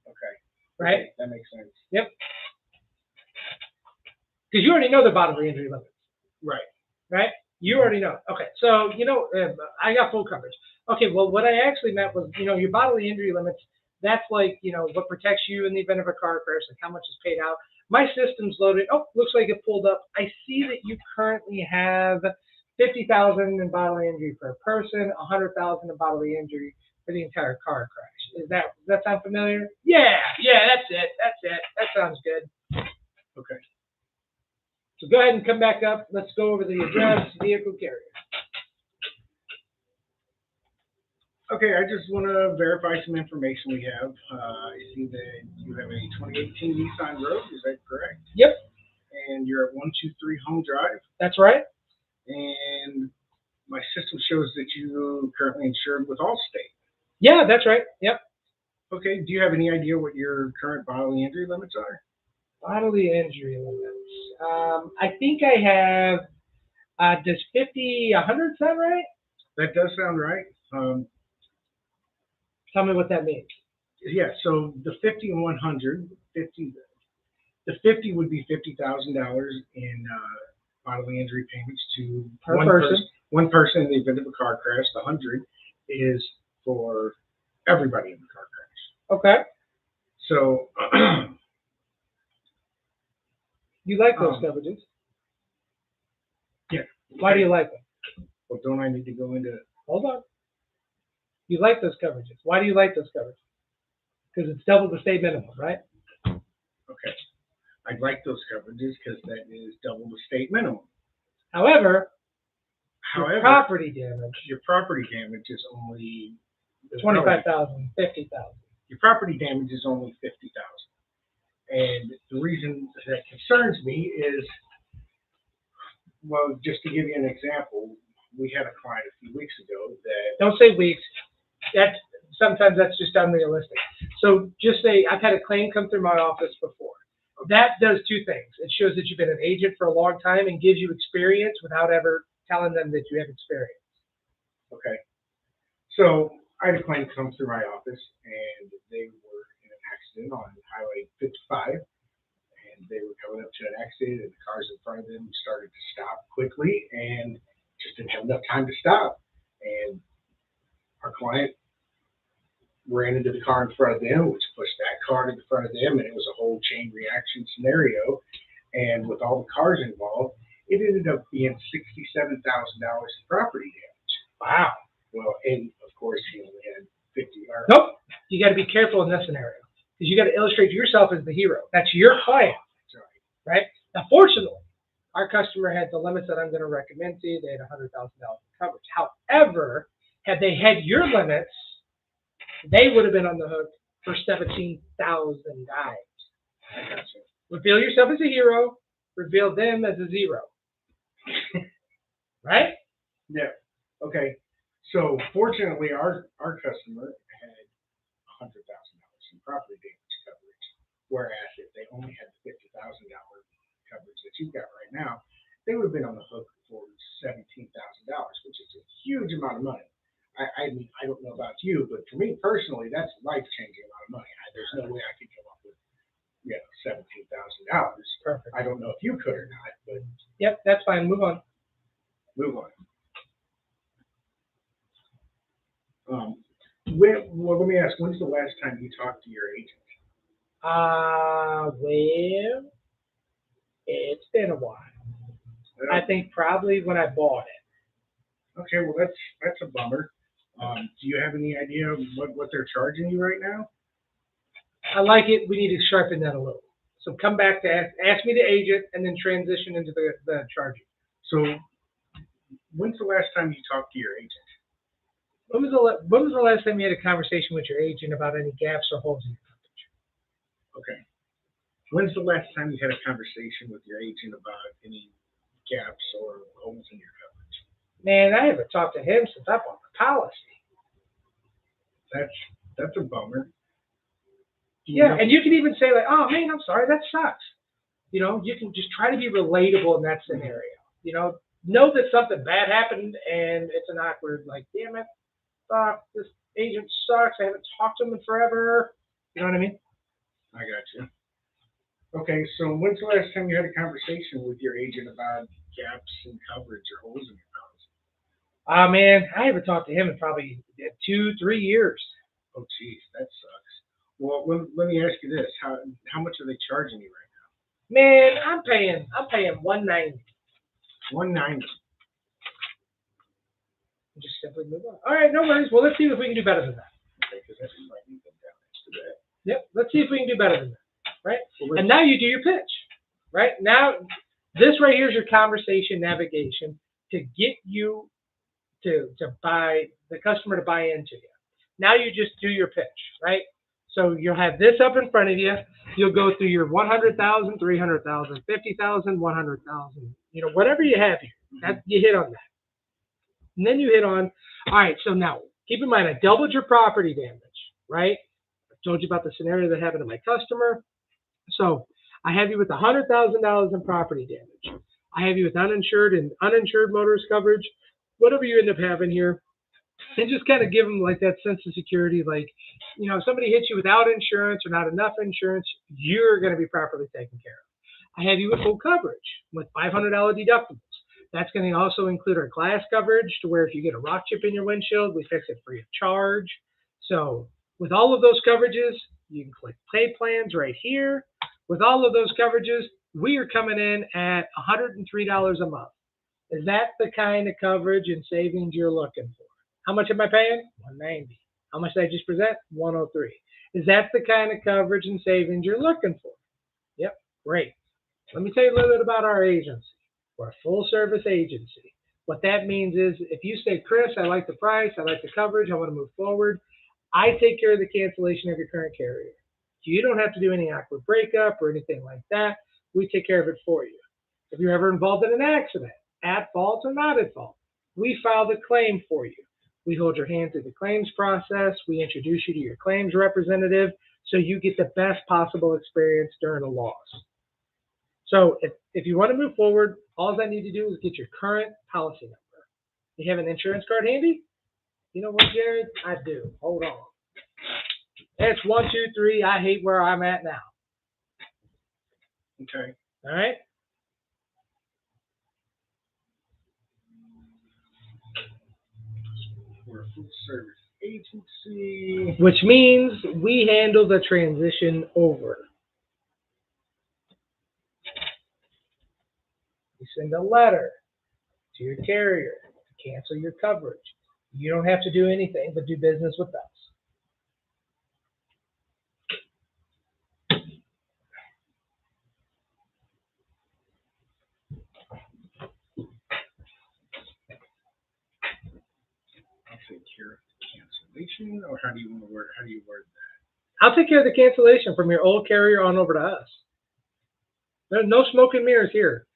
Okay. Right? Okay, that makes sense. Yep. Because you already know their bodily injury limits. Right. Right? You already know. Okay. So, I got full coverage. Okay. Well, what I actually meant was, your bodily injury limits, that's like, what protects you in the event of a car crash, like how much is paid out. My system's loaded. Oh, looks like it pulled up. I see that you currently have 50,000 in bodily injury per person, 100,000 in bodily injury for the entire car crash. Does that sound familiar? Yeah, that's it. That sounds good. Okay. So go ahead and come back up. Let's go over the address, vehicle, carrier. Okay, I just want to verify some information we have. I see that you have a 2018 Nissan Rogue. Is that correct? Yep, And you're at 123 Home Drive. that's right. And my system shows that you currently insured with Allstate. Yeah, that's right. Yep. Okay, do you have any idea what your current bodily injury limits are? Bodily injury limits. I think I have, does 50, 100 sound right? That does sound right. Tell me what that means. Yeah, so the 50 and 100, the 50 would be $50,000 in bodily injury payments to Per one person. One person in the event of a car crash. The 100 is for everybody in the car crash. Okay. So, You like those coverages? Yeah. Why do you like them? Well, don't I need to go into? Hold on. You like those coverages. Why do you like those coverages? Because it's double the state minimum, right? Okay, I'd like those coverages because that is double the state minimum. However, However, property damage, your property damage is only 25,000, 50,000. Your property damage is only 50,000. And the reason that concerns me is, well, just to give you an example, we had a client a few weeks ago that. Don't say weeks. Sometimes that's just unrealistic. So just say, I've had a claim come through my office before. That does 2 things. It shows that you've been an agent for a long time and gives you experience without ever telling them that you have experience. Okay. So I had a client come through my office and they were in an accident on Highway 55. And they were coming up to an exit and the cars in front of them started to stop quickly. And just didn't have enough time to stop. And our client ran into the car in front of them, which pushed that car to the front of them, and it was a whole chain reaction scenario. And with all the cars involved, it ended up being $67,000 in property damage. Wow. Well, and of course, he only had 50. Or, Nope. You got to be careful in this scenario because you got to illustrate yourself as the hero. That's your client, That's right. right? Now, fortunately, our customer had the limits that I'm going to recommend to you. They had $100,000 coverage. However, had they had your limits, they would have been on the hook for $17,000. I got you. Reveal yourself as a hero. Reveal them as a zero. Right? Yeah. Okay. So fortunately, our customer had $100,000 in property damage coverage, whereas if they only had the $50,000 coverage that you've got right now, they would have been on the hook for $17,000, which is a huge amount of money. I mean, I don't know about you, but for me personally, that's life-changing amount of money. There's no way I could come up with, $17,000. Perfect. I don't know if you could or not, but Yep, that's fine. Move on. move on. Well, let me ask, when's the last time you talked to your agent? Well, it's been a while. I think probably when I bought it. Okay, well, that's a bummer. Do you have any idea of what they're charging you right now? I like it. We need to sharpen that a little. So come back to ask me the agent and then transition into the charging. So, when's the last time you talked to your agent? When was the last time you had a conversation with your agent about any gaps or holes in your coverage? Okay. When's the last time you had a conversation with your agent about any gaps or holes in your coverage? Man, I haven't talked to him since I bought the policy. That's a bummer. Yeah, and you can even say like, "Oh man, I'm sorry, that sucks." You know, you can just try to be relatable in that scenario. You know that something bad happened and it's an awkward, like, damn it, fuck, this agent sucks. I haven't talked to him in forever. You know what I mean? I got you. Okay, so when's the last time you had a conversation with your agent about gaps in coverage or holes in your policy? Man, I haven't talked to him in probably 2-3 years. Oh, geez, that sucks. Well, let me ask you this: how much are they charging you right now? Man, I'm paying $190. $190. Just simply move on. All right, no worries. Well, let's see if we can do better than that. Okay, because that's like anything down next to that. Yep, let's see if we can do better than that. Right? Well, And now you do your pitch. Right? Now, this right here is your conversation navigation to get you to buy the customer to buy into you. Now you just do your pitch, right? So you'll have this up in front of you. You'll go through your 100,000, 300,000, 50,000, 100,000. Whatever you have here, that you hit on that. And then you hit on, all right, so now keep in mind, I doubled your property damage, right? I told you about the scenario that happened to my customer. So I have you with $100,000 in property damage. I have you with uninsured and uninsured motorist coverage, whatever you end up having here. And just kind of give them like that sense of security, like, if somebody hits you without insurance or not enough insurance, you're going to be properly taken care of. I have you with full coverage with $500 deductibles. That's going to also include our glass coverage to where if you get a rock chip in your windshield, we fix it free of charge. So with all of those coverages, you can click pay plans right here. With all of those coverages, we are coming in at $103 a month. Is that the kind of coverage and savings you're looking for? How much am I paying? $190. How much did I just present? $103. Is that the kind of coverage and savings you're looking for? Yep, great. Let me tell you a little bit about our agency. We're a full-service agency. What that means is if you say, Chris, I like the price, I like the coverage, I want to move forward, I take care of the cancellation of your current carrier. You don't have to do any awkward breakup or anything like that. We take care of it for you. If you're ever involved in an accident, at fault or not at fault, we file the claim for you. We hold your hand through the claims process. We introduce you to your claims representative so you get the best possible experience during a loss. So if you want to move forward, all I need to do is get your current policy number. You have an insurance card handy? You know what, Jared? I do. Hold on. It's 123. I hate where I'm at now. Okay. All right? We're a full service agency. which means we handle the transition over. You send a letter to your carrier to cancel your coverage. You don't have to do anything but do business with us. I'll take care of the cancellation, or how do you want to word? How do you word that? I'll take care of the cancellation from your old carrier on over to us. There's no smoke and mirrors here.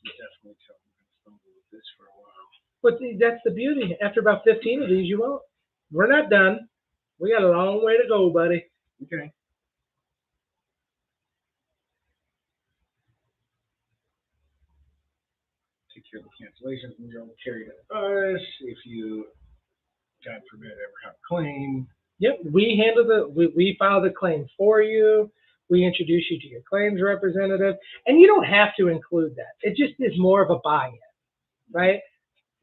You definitely tell me I'm going to stumble with this for a while. But see, that's the beauty. After about 15 of these, you won't. We're not done. We got a long way to go, buddy. Okay. Take care of the cancellations and you'll carry it to us if you, God forbid, ever have a claim. Yep, we handle we file the claim for you. We introduce you to your claims representative, and you don't have to include that. It just is more of a buy-in, right?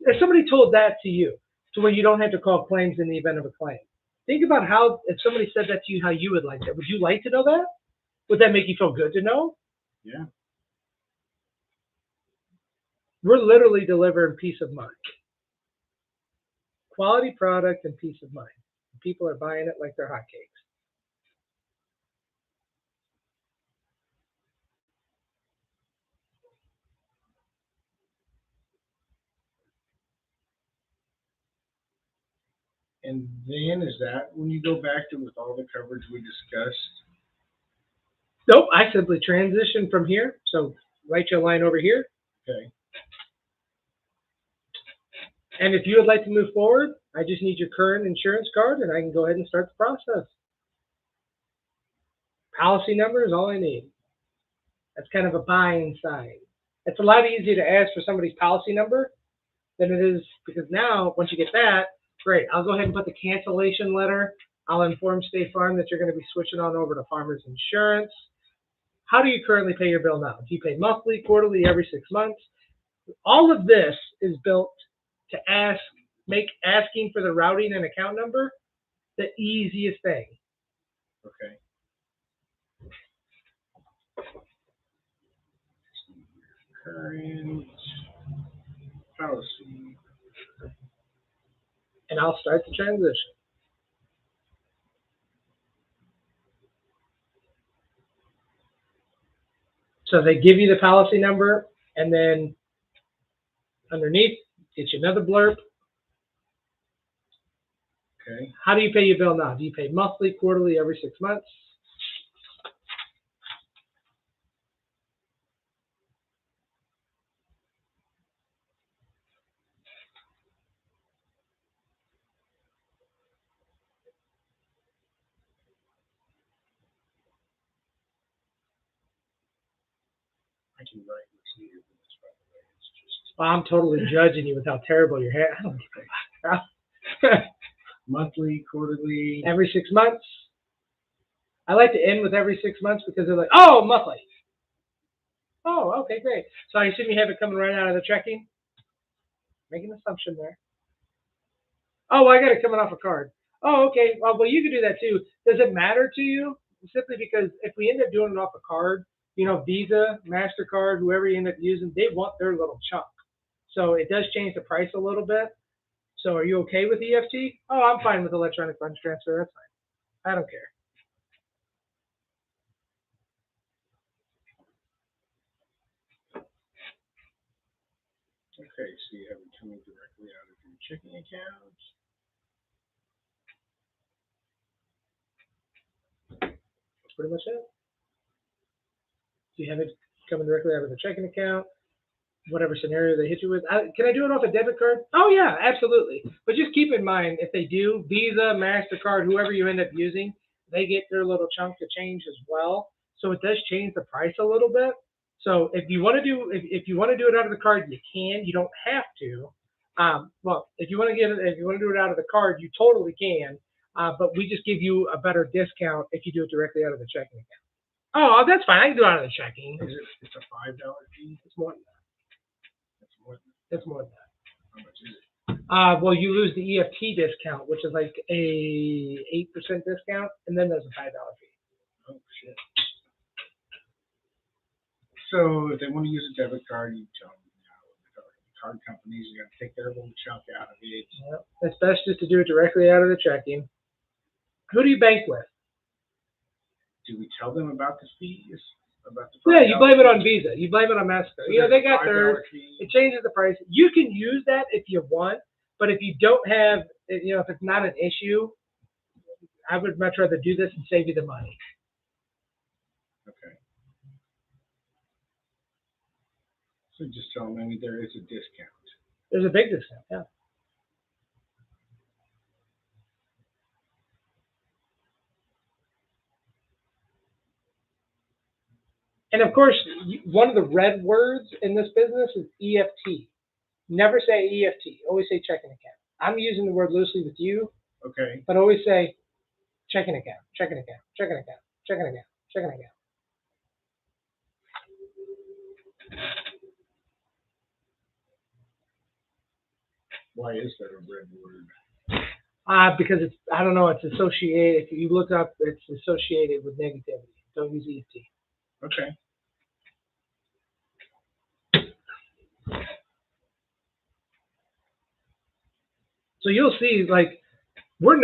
If somebody told that to you, to where you don't have to call claims in the event of a claim, think about how, if somebody said that to you, how you would like that. Would you like to know that? Would that make you feel good to know? Yeah. We're literally delivering peace of mind. Quality product and peace of mind. People are buying it like they're hotcakes. And then is that when you go back to with all the coverage we discussed? Nope, I simply transition from here. So write your line over here. Okay. And if you would like to move forward, I just need your current insurance card and I can go ahead and start the process. Policy number is all I need. That's kind of a buying sign. It's a lot easier to ask for somebody's policy number than it is, because now, once you get that, great. I'll go ahead and put the cancellation letter. I'll inform State Farm that you're going to be switching on over to Farmers Insurance. How do you currently pay your bill now? Do you pay monthly, quarterly, every 6 months? All of this is built to make asking for the routing and account number the easiest thing. Okay. Current policy. And I'll start the transition. So they give you the policy number, and then underneath, get you another blurb. Okay. How do you pay your bill now? Do you pay monthly, quarterly, every 6 months? I can write what's needed in this, by the way. It's just I'm totally judging you with how terrible your hair. I don't give a fuck. monthly, quarterly. Every 6 months. I like to end with every 6 months because they're like, oh, monthly. Oh, okay, great. So I assume you have it coming right out of the checking? Make an assumption there. Oh, I got it coming off a card. Oh, okay. Well, you can do that too. Does it matter to you? Simply because if we end up doing it off a card, Visa, MasterCard, whoever you end up using, they want their little chunk. So it does change the price a little bit. So are you okay with EFT? Oh, I'm fine with electronic funds transfer. That's fine. I don't care. Okay, so you have it coming directly out of your checking account. That's pretty much it. You have it coming directly out of the checking account, whatever scenario they hit you with. Can I do it off a debit card? Oh, yeah, absolutely. But just keep in mind, if they do, Visa, MasterCard, whoever you end up using, they get their little chunk of change as well. So it does change the price a little bit. So if you want to do it out of the card, you can. You don't have to. Well, if you want to do it out of the card, you totally can. but we just give you a better discount if you do it directly out of the checking account. Oh, that's fine. I can do it out of the checking. It's a $5 fee? It's more than that. That's more than, It's more than that. how much is it? Well, you lose the EFT discount, which is like a 8% discount, and then there's a $5 fee. Oh, shit. So if they want to use a debit card, you tell them, the card companies, you got to take their little chunk out of it. Yep. It's best just to do it directly out of the checking. Who do you bank with? Do we tell them about the fees? About the Yeah, you blame it on fee? Visa. You blame it on MasterCard. So You know, there's they a got $5 theirs. fee. It changes the price. You can use that if you want, but if you don't have, you know, if it's not an issue, I would much rather do this and save you the money. Okay. So just tell them, I mean, there is a discount. There's a big discount, yeah. And of course, one of the red words in this business is EFT. Never say EFT. Always say checking account. I'm using the word loosely with you, Okay. but always say checking account, checking account, checking account, checking account, checking account. Why is that a red word? Because it's, I don't know, it's associated, if you look up, it's associated with negativity. Don't use EFT. Okay. So you'll see, like, we are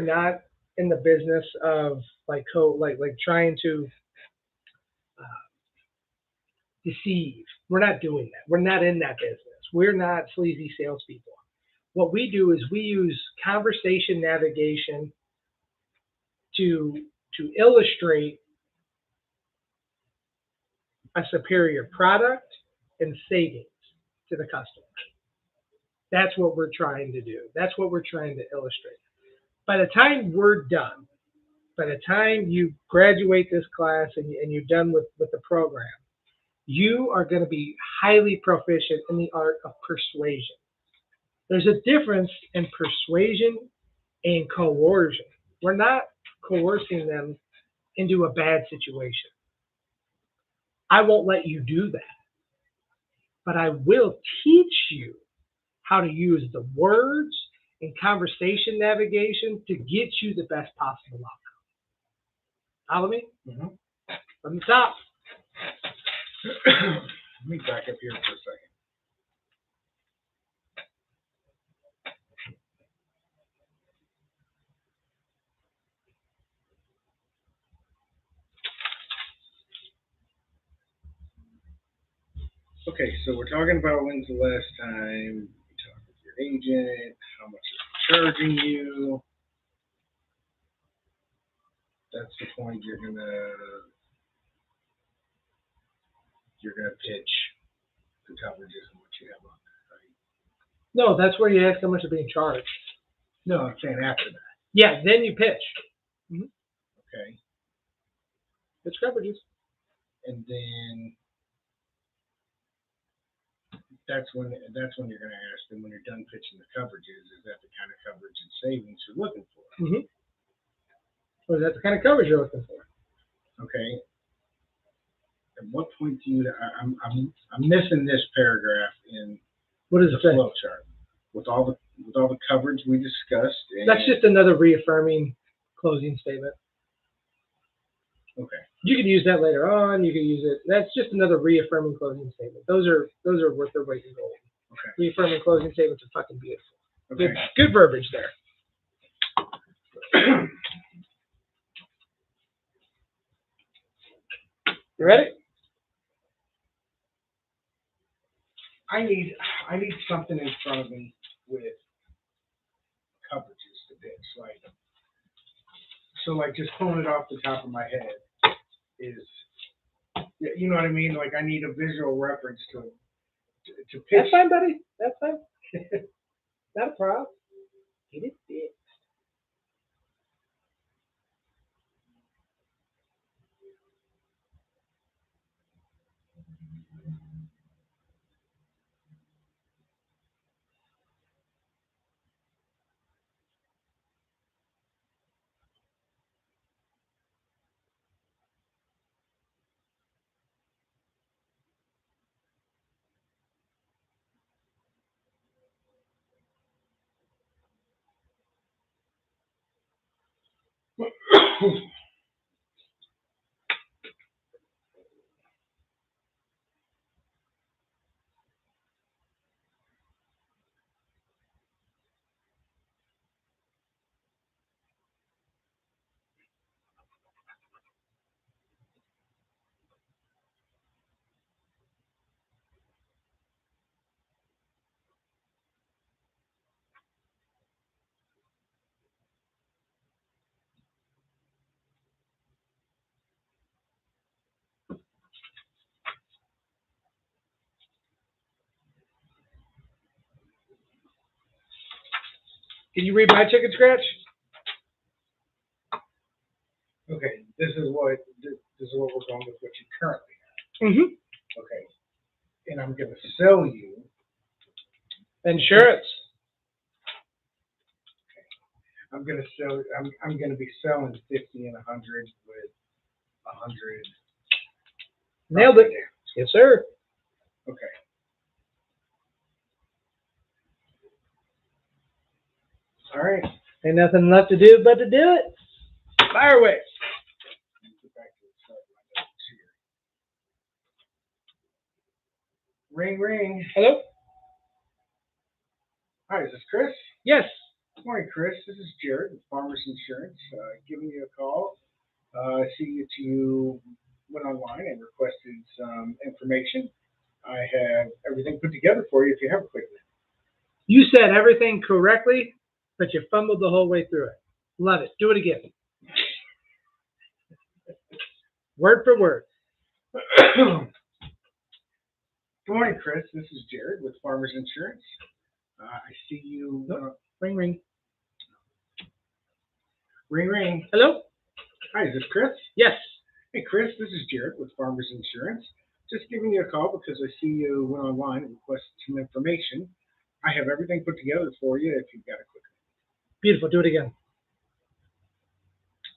not in the business of like trying to deceive. We're not doing that. We're not in that business. We're not sleazy salespeople. What we do is we use conversation navigation to illustrate a superior product and savings to the customer. That's what we're trying to do. That's what we're trying to illustrate. By the time we're done, by the time you graduate this class and you're done with the program, you are going to be highly proficient in the art of persuasion. There's a difference in persuasion and coercion. We're not coercing them into a bad situation. I won't let you do that, but I will teach you how to use the words and conversation navigation to get you the best possible outcome. Follow me? Mm-hmm. From the top. Let me back up here for a second. Okay, so we're talking about when's the last time you talked with your agent, how much is charging you. That's the point you're gonna pitch the coverages and what you have on there, right? No, that's where you ask how much you're being charged. No, I'm saying after that. Yeah, then you pitch. Okay. Pitch coverages. And then that's when you're gonna ask them, when you're done pitching the coverages, is that the kind of coverage and savings you're looking for? Mm-hmm. Or is that the kind of coverage you're looking for? Okay. At what point do you? I'm missing this paragraph in What does the it say? flow chart with all the coverage we discussed. And, That's just another reaffirming closing statement. okay. You can use that later on. You can use it. That's just another reaffirming closing statement. Those are worth their weight in gold. Okay. Reaffirming closing statements are fucking beautiful. Okay. Good verbiage there. You ready? I need something in front of me with coverages to this, like just pulling it off the top of my head is, you know what I mean? Like I need a visual reference to pitch. That's fine, buddy. That's fine. Not a problem. Get it fixed. Can you read my chicken scratch? Okay, this is what we're going with what you currently Mm-hmm. have. Okay, and I'm gonna sell you. Insurance. I'm gonna sell. I'm gonna be selling 50 and 100 with 100. Nailed it. Yes, sir. Okay. All right. Ain't nothing left to do but to do it. Fire away. Get back to the start of my notes here. Ring, ring. Hello? Hi, is this Chris? Yes. Good morning, Chris. This is Jared with Farmers Insurance. Giving you a call. I see that you went online and requested some information. I have everything put together for you if you have a quick minute. You said everything correctly, but you fumbled the whole way through it. Love it. Do it again. Word for word. Good morning, Chris. This is Jared with Farmers Insurance. I see you. Ring, ring. Ring, ring. Hello? Hi, is this Chris? Yes. Hey, Chris. This is Jared with Farmers Insurance. Just giving you a call because I see you went online and requested some information. I have everything put together for you if you've got a quick minute. Beautiful. Do it again.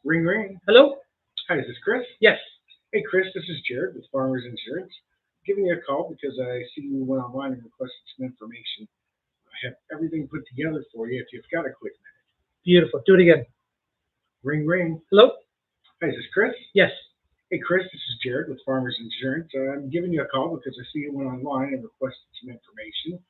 Ring, ring. Hello? Hi, is this Chris? Yes. Hey, Chris. This is Jared with Farmers Insurance. Giving you a call because I see you went online and requested some information. I have everything put together for you if you've got a quick minute. Beautiful. Do it again. Ring, ring. Hello? Hi, is this Chris? Yes. Hey, Chris, this is Jared with Farmers Insurance. I'm giving you a call because I see you went online and requested some information.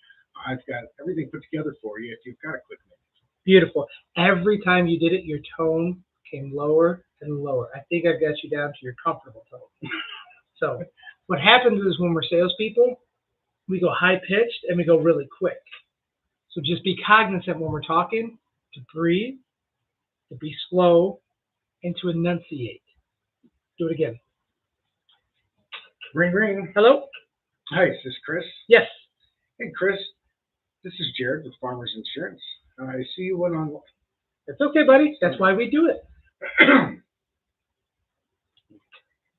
I've got everything put together for you if you've got a quick minute. Beautiful. Every time you did it, your tone came lower and lower. I think I've got you down to your comfortable tone. So what happens is when we're salespeople, we go high-pitched and we go really quick. So just be cognizant when we're talking to breathe, to be slow, and to enunciate. Do it again. Ring, ring. Hello? Hi, is this Chris? Yes. Hey, Chris, this is Jared with Farmers Insurance. I see you went online. It's okay, buddy. That's why we do it.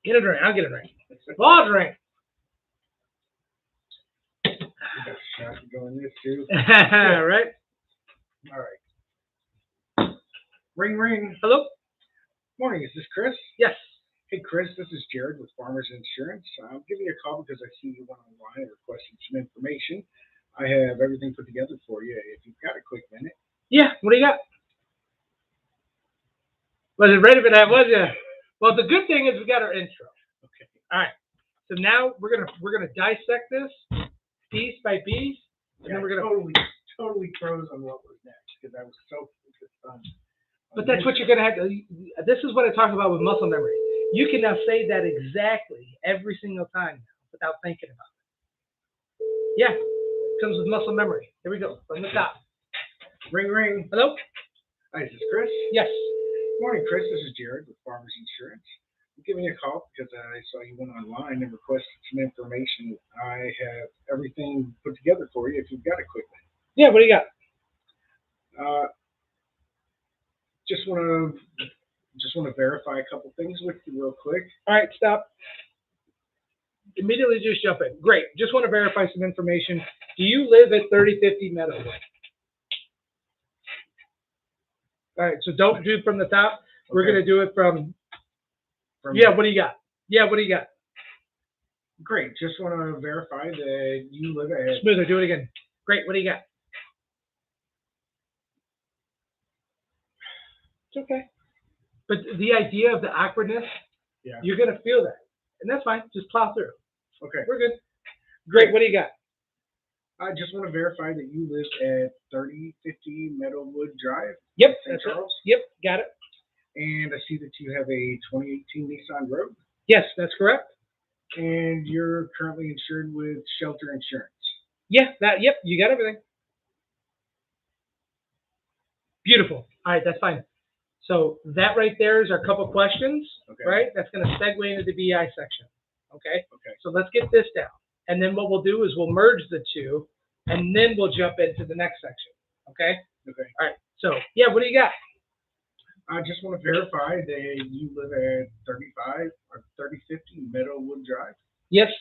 Get a drink. I'll get a drink. Well, I'll drink. You got a shot to go in this too. Right? All right. Ring, ring. Hello? Morning, is this Chris? Yes. Hey, Chris, this is Jared with Farmers Insurance. I'm giving you a call because I see you went online and requested some information. I have everything put together for you if you've got a quick minute. Yeah. What do you got? Was it ready for that? Was you? Well, the good thing is we got our intro. Okay. All right. So now we're gonna dissect this piece by piece, and then we're gonna. totally froze on what was next because I was so focused on. But that's what you're gonna have to. This is what I talk about with muscle memory. You can now say that exactly every single time without thinking about it. Yeah, it comes with muscle memory. Here we go from the top. Ring, ring. Hello? Hi, is this Chris? Yes. Morning, Chris. This is Jared with Farmers Insurance. I'm giving you a call because I saw you went online and requested some information. I have everything put together for you if you've got a quick minute. Yeah. What do you got? Just want to verify a couple things with you real quick. All right. Stop. Immediately just jump in. Great. Just want to verify some information. Do you live at 3050 Meadowwood? All right. So don't do from the top. We're Okay. gonna do it from. Yeah. What do you got? Yeah. What do you got? Great. Just want to verify that you live at. Smoother. Do it again. Great. What do you got? It's okay. But the idea of the awkwardness, Yeah. you're gonna feel that, and that's fine. Just plow through. Okay. We're good. Great. What do you got? I just want to verify that you live at 3050 Meadowwood Drive, Yep, St. that's it. Charles. Yep, got it. And I see that you have a 2018 Nissan Rogue, Yes, that's correct. and you're currently insured with Shelter Insurance. Yeah, that. Yep, you got everything. Beautiful. All right, that's fine. So that right there is our couple questions, Okay. right? That's going to segue into the BI section. Okay. Okay. So let's get this down, and then what we'll do is we'll merge the two, and then we'll jump into the next section. Okay. Okay. All right. So yeah, what do you got? I just want to verify that you live at 35 or 3050 Meadowwood Drive, Yes.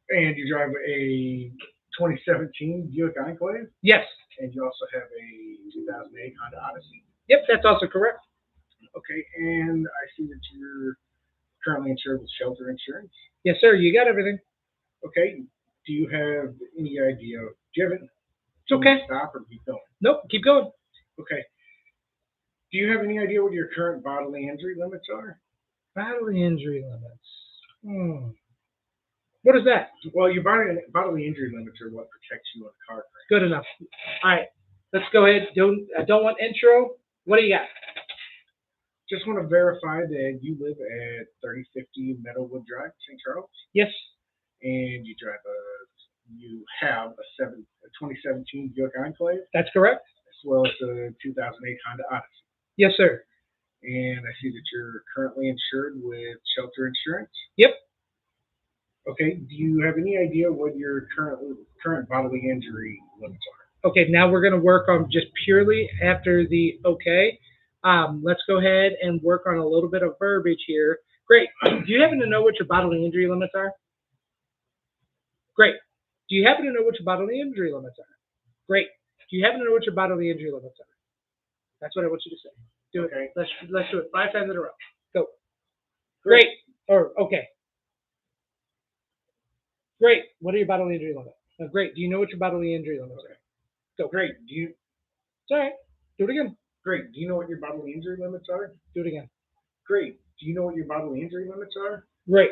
and you drive a 2017 Buick Enclave, Yes. and you also have a 2008 Honda Odyssey. Yep, that's also correct. Okay, and I see that you're currently insured with Shelter Insurance. Yes, sir. You got everything. Okay, do you have any idea? Do you have it? It's okay. Stop or keep going? Nope. Keep going. Okay. Do you have any idea what your current bodily injury limits are? Bodily injury limits. What is that? Well, your bodily injury limits are what protects you in a car crash. Good enough. All right. Let's go ahead. Don't want intro. What do you got? Just want to verify that you live at 3050 Meadowwood Drive, St. Charles, Yes. and you have a 2017 Buick Enclave, That's correct. as well as a 2008 Honda Odyssey. Yes, sir. And I see that you're currently insured with Shelter Insurance. Yep. Okay. Do you have any idea what your current bodily injury limits are? Okay, now we're going to work on just purely after the okay. Let's go ahead and work on a little bit of verbiage here. Great. Do you happen to know what your bodily injury limits are? Great. Do you happen to know what your bodily injury limits are? Great. Do you happen to know what your bodily injury limits are? That's what I want you to say. Do Okay. it. Let's do it 5 times in a row. Go. Great. Or okay. Great. What are your bodily injury limits? Great. Do you know what your bodily injury limits are? Go. Great. It's all right. Do it again. Great. Do you know what your bodily injury limits are? Do it again. Great. Do you know what your bodily injury limits are? Great.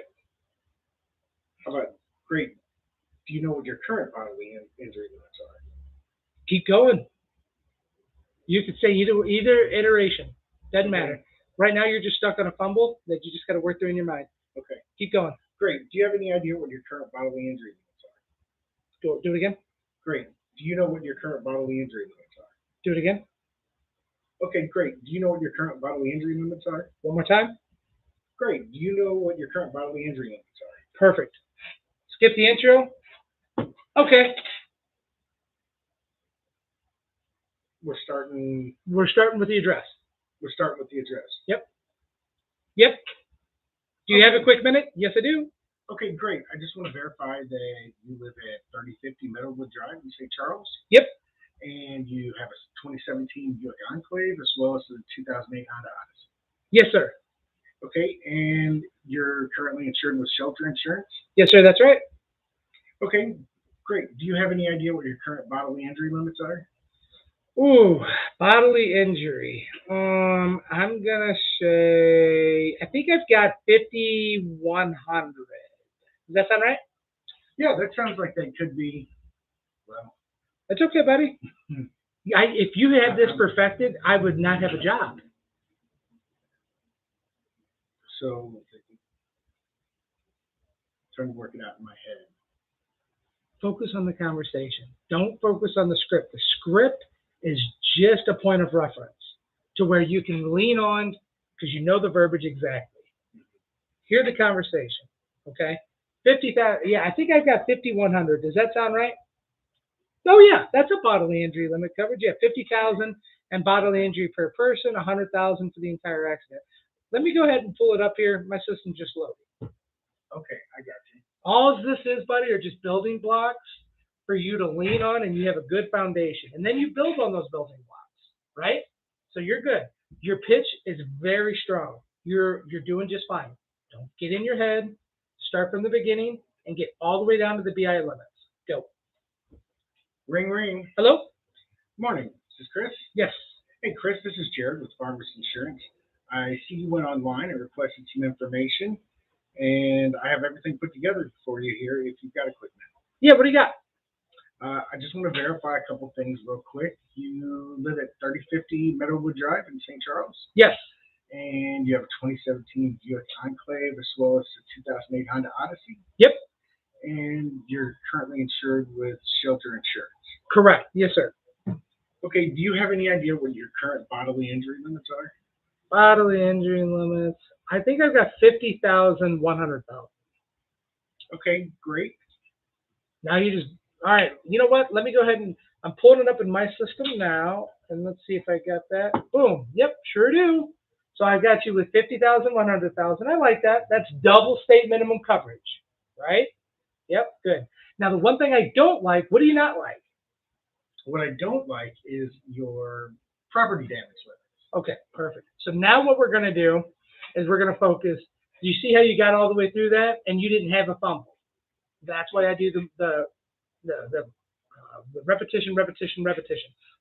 How about great? Do you know what your current bodily injury limits are? Keep going. You could say either iteration. Doesn't matter. Okay. Right now you're just stuck on a fumble that you just got to work through in your mind. Okay. Keep going. Great. Do you have any idea what your current bodily injury limits are? Do it again. Great. Do you know what your current bodily injury limits are? Do it again. Okay, great. Do you know what your current bodily injury limits are? One more time. Great. Do you know what your current bodily injury limits are? Perfect. Skip the intro. Okay. We're starting We're starting with the address. with the address. Yep. Do you have a quick minute? Yes, I do. Okay, great. I just want to verify that you live at 3050 Meadowwood Drive in St. Charles. Yep. And you have a 2017 Buick Enclave as well as the 2008 Honda Odyssey. Yes, sir. Okay, and you're currently insured with Shelter Insurance. Yes, sir. That's right. Okay, great. Do you have any idea what your current bodily injury limits are? Ooh, bodily injury. I'm gonna say I think I've got 5,100. Does that sound right? Yeah, that sounds like they could be. Well, That's okay, buddy. If you had this perfected, I would not have a job. so trying to work it out in my head. Focus on the conversation. Don't focus on the script. The script is just a point of reference to where you can lean on because you know the verbiage exactly. Hear the conversation, okay? 50,000. Yeah, I think I've got 5,100. Does that sound right? Oh yeah, that's a bodily injury limit coverage. Yeah, 50,000 and bodily injury per person, 100,000 for the entire accident. Let me go ahead and pull it up here. My system just loaded. Okay, I got you. All this is, buddy, are just building blocks for you to lean on, and you have a good foundation. And then you build on those building blocks, right? So you're good. Your pitch is very strong. You're doing just fine. Don't get in your head. Start from the beginning and get all the way down to the BI limits. Go. Ring, ring. Hello? Morning. Is this Chris? Yes. Hey, Chris, this is Jared with Farmers Insurance. I see you went online and requested some information, and I have everything put together for you here if you've got a quick minute. Yeah, what do you got? I just want to verify a couple things real quick. You live at 3050 Meadowwood Drive in St. Charles, Yes, and you have a 2017 Buick Enclave as well as a 2008 Honda Odyssey, yep, and you're currently insured with Shelter Insurance. correct. Yes, sir. Okay, do you have any idea what your current bodily injury limits are? Bodily injury limits. I think I've got 50,000, 100,000. Okay, great. Now you just, all right, you know what? Let me go ahead and, I'm pulling it up in my system now, and let's see if I got that. Boom. Yep, sure do. So I got you with 50,000, 100,000. I like that. That's double state minimum coverage, right? Yep, good. Now, the one thing I don't like, what do you not like? What I don't like is your property damage limits. Okay, perfect. So now what we're going to do is we're going to focus. You see how you got all the way through that and you didn't have a fumble. That's why I do the repetition,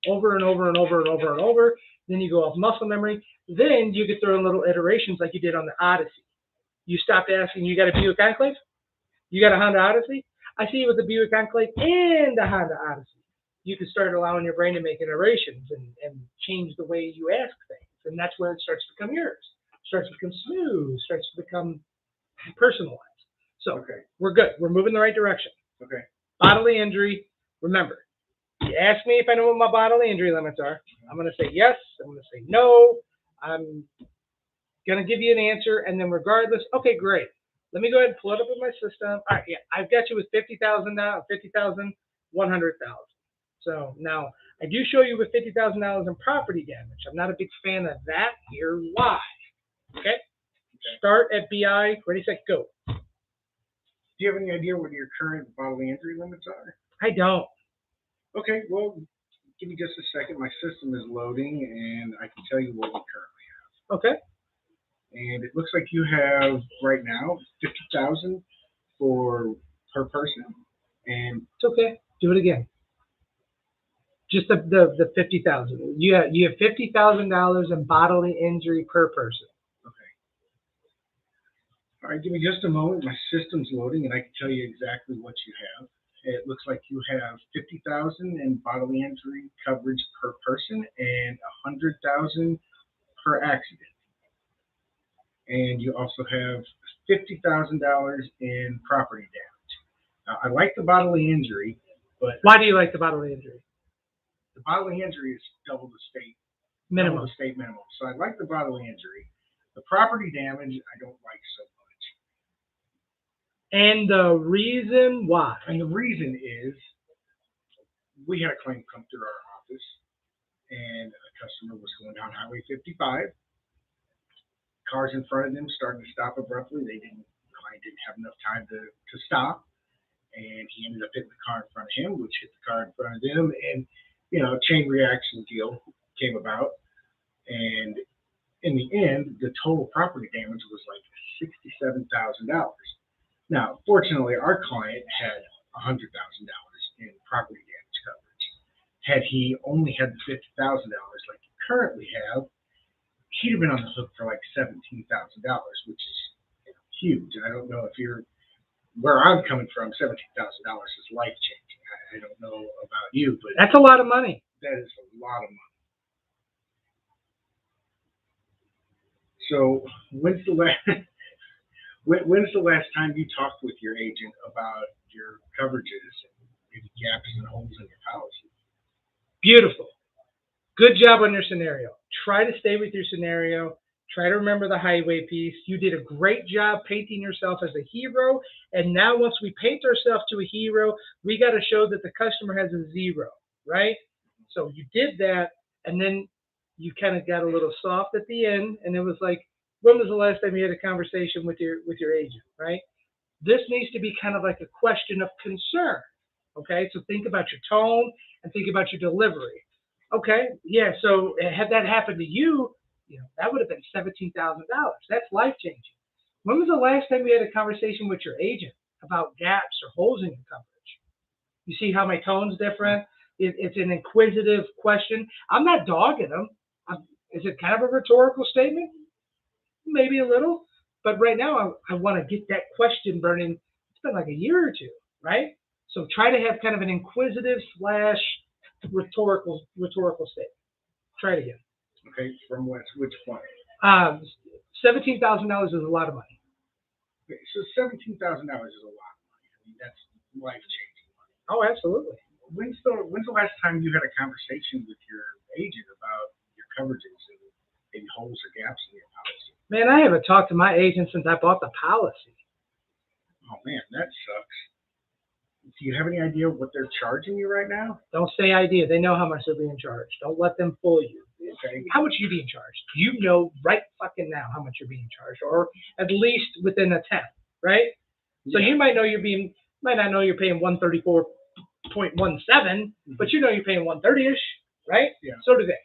over and over and over and over and over. Then you go off muscle memory. Then you get through little iterations like you did on the Odyssey. You stopped asking, you got a Buick Enclave? You got a Honda Odyssey? I see you with the Buick Enclave and the Honda Odyssey. You can start allowing your brain to make iterations and change the way you ask things. And that's where it starts to become yours. Starts to become smooth, starts to become personalized. So Okay, we're good. We're moving the right direction. okay. Bodily injury, remember, you ask me if I know what my bodily injury limits are. I'm going to say yes. I'm going to say no. I'm going to give you an answer. And then regardless, okay, great. Let me go ahead and pull it up in my system. All right, yeah, I've got you with 50,000 now, 50,000, 100,000. So now I do show you with $50,000 in property damage. I'm not a big fan of that. Here's why. Okay? Start at BI. Ready, set, go. Do you have any idea what your current bodily injury limits are? I don't. Okay, well, give me just a second. My system is loading, and I can tell you what we currently have. Okay. And it looks like you have right now 50,000 for per person, and It's okay. Do it again. Just the 50,000. You have $50,000 in bodily injury per person. okay. All right, give me just a moment. My system's loading, and I can tell you exactly what you have. It looks like you have 50,000 in bodily injury coverage per person and 100,000 per accident. And you also have $50,000 in property damage. Now, I like the bodily injury, but Why do you like the bodily injury? the bodily injury is double the state Minimum. minimum. So I like the bodily injury. The property damage I don't like so much. And the reason why. And the reason is we had a claim come through our office, and a customer was going down Highway 55. Cars in front of them started to stop abruptly. The client didn't have enough time to stop, and he ended up hitting the car in front of him, which hit the car in front of them, and chain reaction deal came about. And in the end, the total property damage was like $67,000. Now, fortunately, our client had $100,000 in property damage coverage. Had he only had the $50,000 like you currently have, he'd have been on the hook for like $17,000, which is huge. I don't know if you're where I'm coming from. $17,000 is life changing. I don't know about you, but That's a lot of money. that is a lot of money. So when's the last time you talked with your agent about your coverages and maybe gaps and holes in your policy? Beautiful. Good job on your scenario. Try to stay with your scenario. Try to remember the highway piece. You did a great job painting yourself as a hero. And now once we paint ourselves to a hero, we got to show that the customer has a zero, right? So you did that, and then you kind of got a little soft at the end, and it was like, when was the last time you had a conversation with your agent, right? This needs to be kind of like a question of concern, okay? So think about your tone and think about your delivery. Okay, yeah, so had that happened to you, that would have been $17,000. That's life-changing. When was the last time you had a conversation with your agent about gaps or holes in your coverage? You see how my tone's different? It's an inquisitive question. I'm not dogging them. Is it kind of a rhetorical statement? maybe a little, but right now I want to get that question burning. It's been like a year or two, right? So try to have kind of an inquisitive slash rhetorical statement. Try it again. Okay, from which point? $17,000 is a lot of money. Okay, so $17,000 is a lot of money. I mean, that's life changing money. Oh, absolutely. When's the last time you had a conversation with your agent about your coverages and maybe holes or gaps in your policy? Man, I haven't talked to my agent since I bought the policy. Oh man, that sucks. Do you have any idea what they're charging you right now? Don't say idea. They know how much they're being charged. Don't let them fool you. Okay. How much are you being charged? You know right fucking now how much you're being charged, or at least within a tenth, right? So Yeah. you might not know you're paying 134.17, but you know you're paying 130ish, right? Yeah. So do they.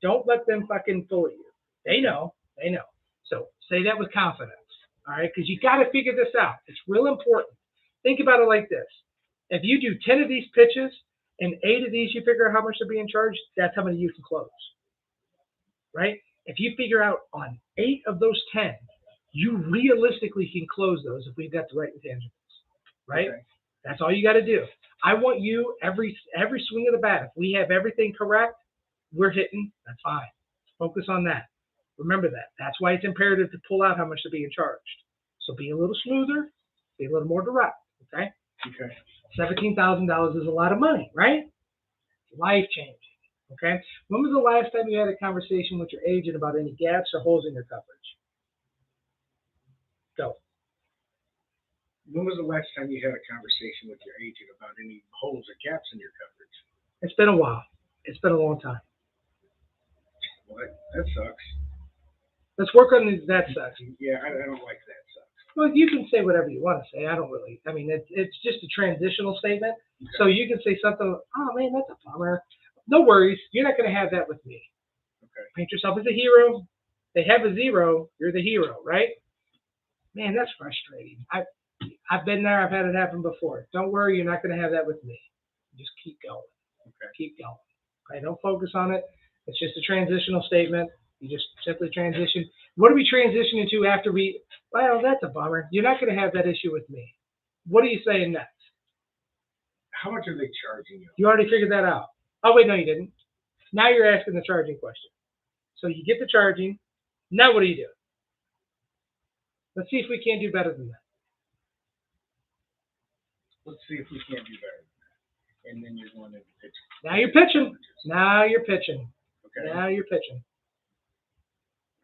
Don't let them fucking fool you. They know. So say that with confidence, all right? Because you got to figure this out. It's real important. Think about it like this. If you do 10 of these pitches and 8 of these you figure out how much they're being charged, that's how many you can close, right? If you figure out on 8 of those 10, you realistically can close those if we've got the right intangibles, right? Okay. That's all you got to do. I want you every swing of the bat. If we have everything correct, we're hitting. That's fine. Focus on that. Remember that. That's why it's imperative to pull out how much they're being charged. So be a little smoother, be a little more direct. Okay. Okay. $17,000 is a lot of money, right? Life changing. Okay. When was the last time you had a conversation with your agent about any gaps or holes in your coverage? Go. When was the last time you had a conversation with your agent about any holes or gaps in your coverage? It's been a while. It's been a long time. Well, that sucks. Let's work on that sucks. Yeah, I don't like that sucks. Well, you can say whatever you want to say. I mean, it's just a transitional statement. So you can say something, oh man, that's a bummer. No worries. You're not going to have that with me. Okay. Paint yourself as a hero. They have a 0. You're the hero, right? Man, that's frustrating. I've been there. I've had it happen before. Don't worry. You're not going to have that with me. Just keep going. Okay. Keep going. Okay. Don't focus on it. It's just a transitional statement. You just simply transition. What are we transitioning to after we? Well, that's a bummer. You're not going to have that issue with me. What are you saying next? How much are they charging you? You already figured that out. Oh, wait, no, you didn't. Now you're asking the charging question. So you get the charging. Now what do you do? Let's see if we can't do better than that. Let's see if we can't do better than that. And then you're going into pitching. Now you're pitching. Now you're pitching. Okay. Now you're pitching.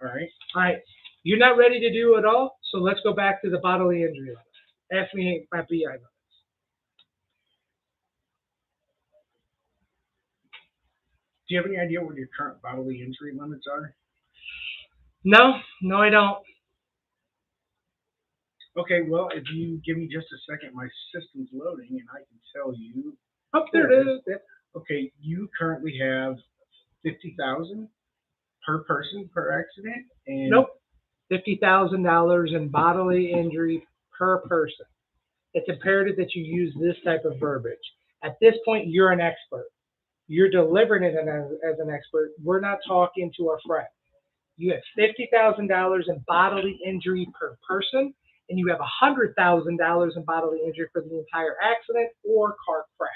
All right. All right. You're not ready to do it all, so let's go back to the bodily injury limit. Ask me about BI limits. Do you have any idea what your current bodily injury limits are? No, I don't. Okay, well, if you give me just a second, my system's loading, and I can tell you. Oh, there it is. Yep. Okay, you currently have 50,000 per person per accident, and Nope. $50,000 in bodily injury per person. It's imperative that you use this type of verbiage. At this point, you're an expert. You're delivering it as an expert. We're not talking to our friend. You have $50,000 in bodily injury per person, and you have $100,000 in bodily injury for the entire accident or car crash.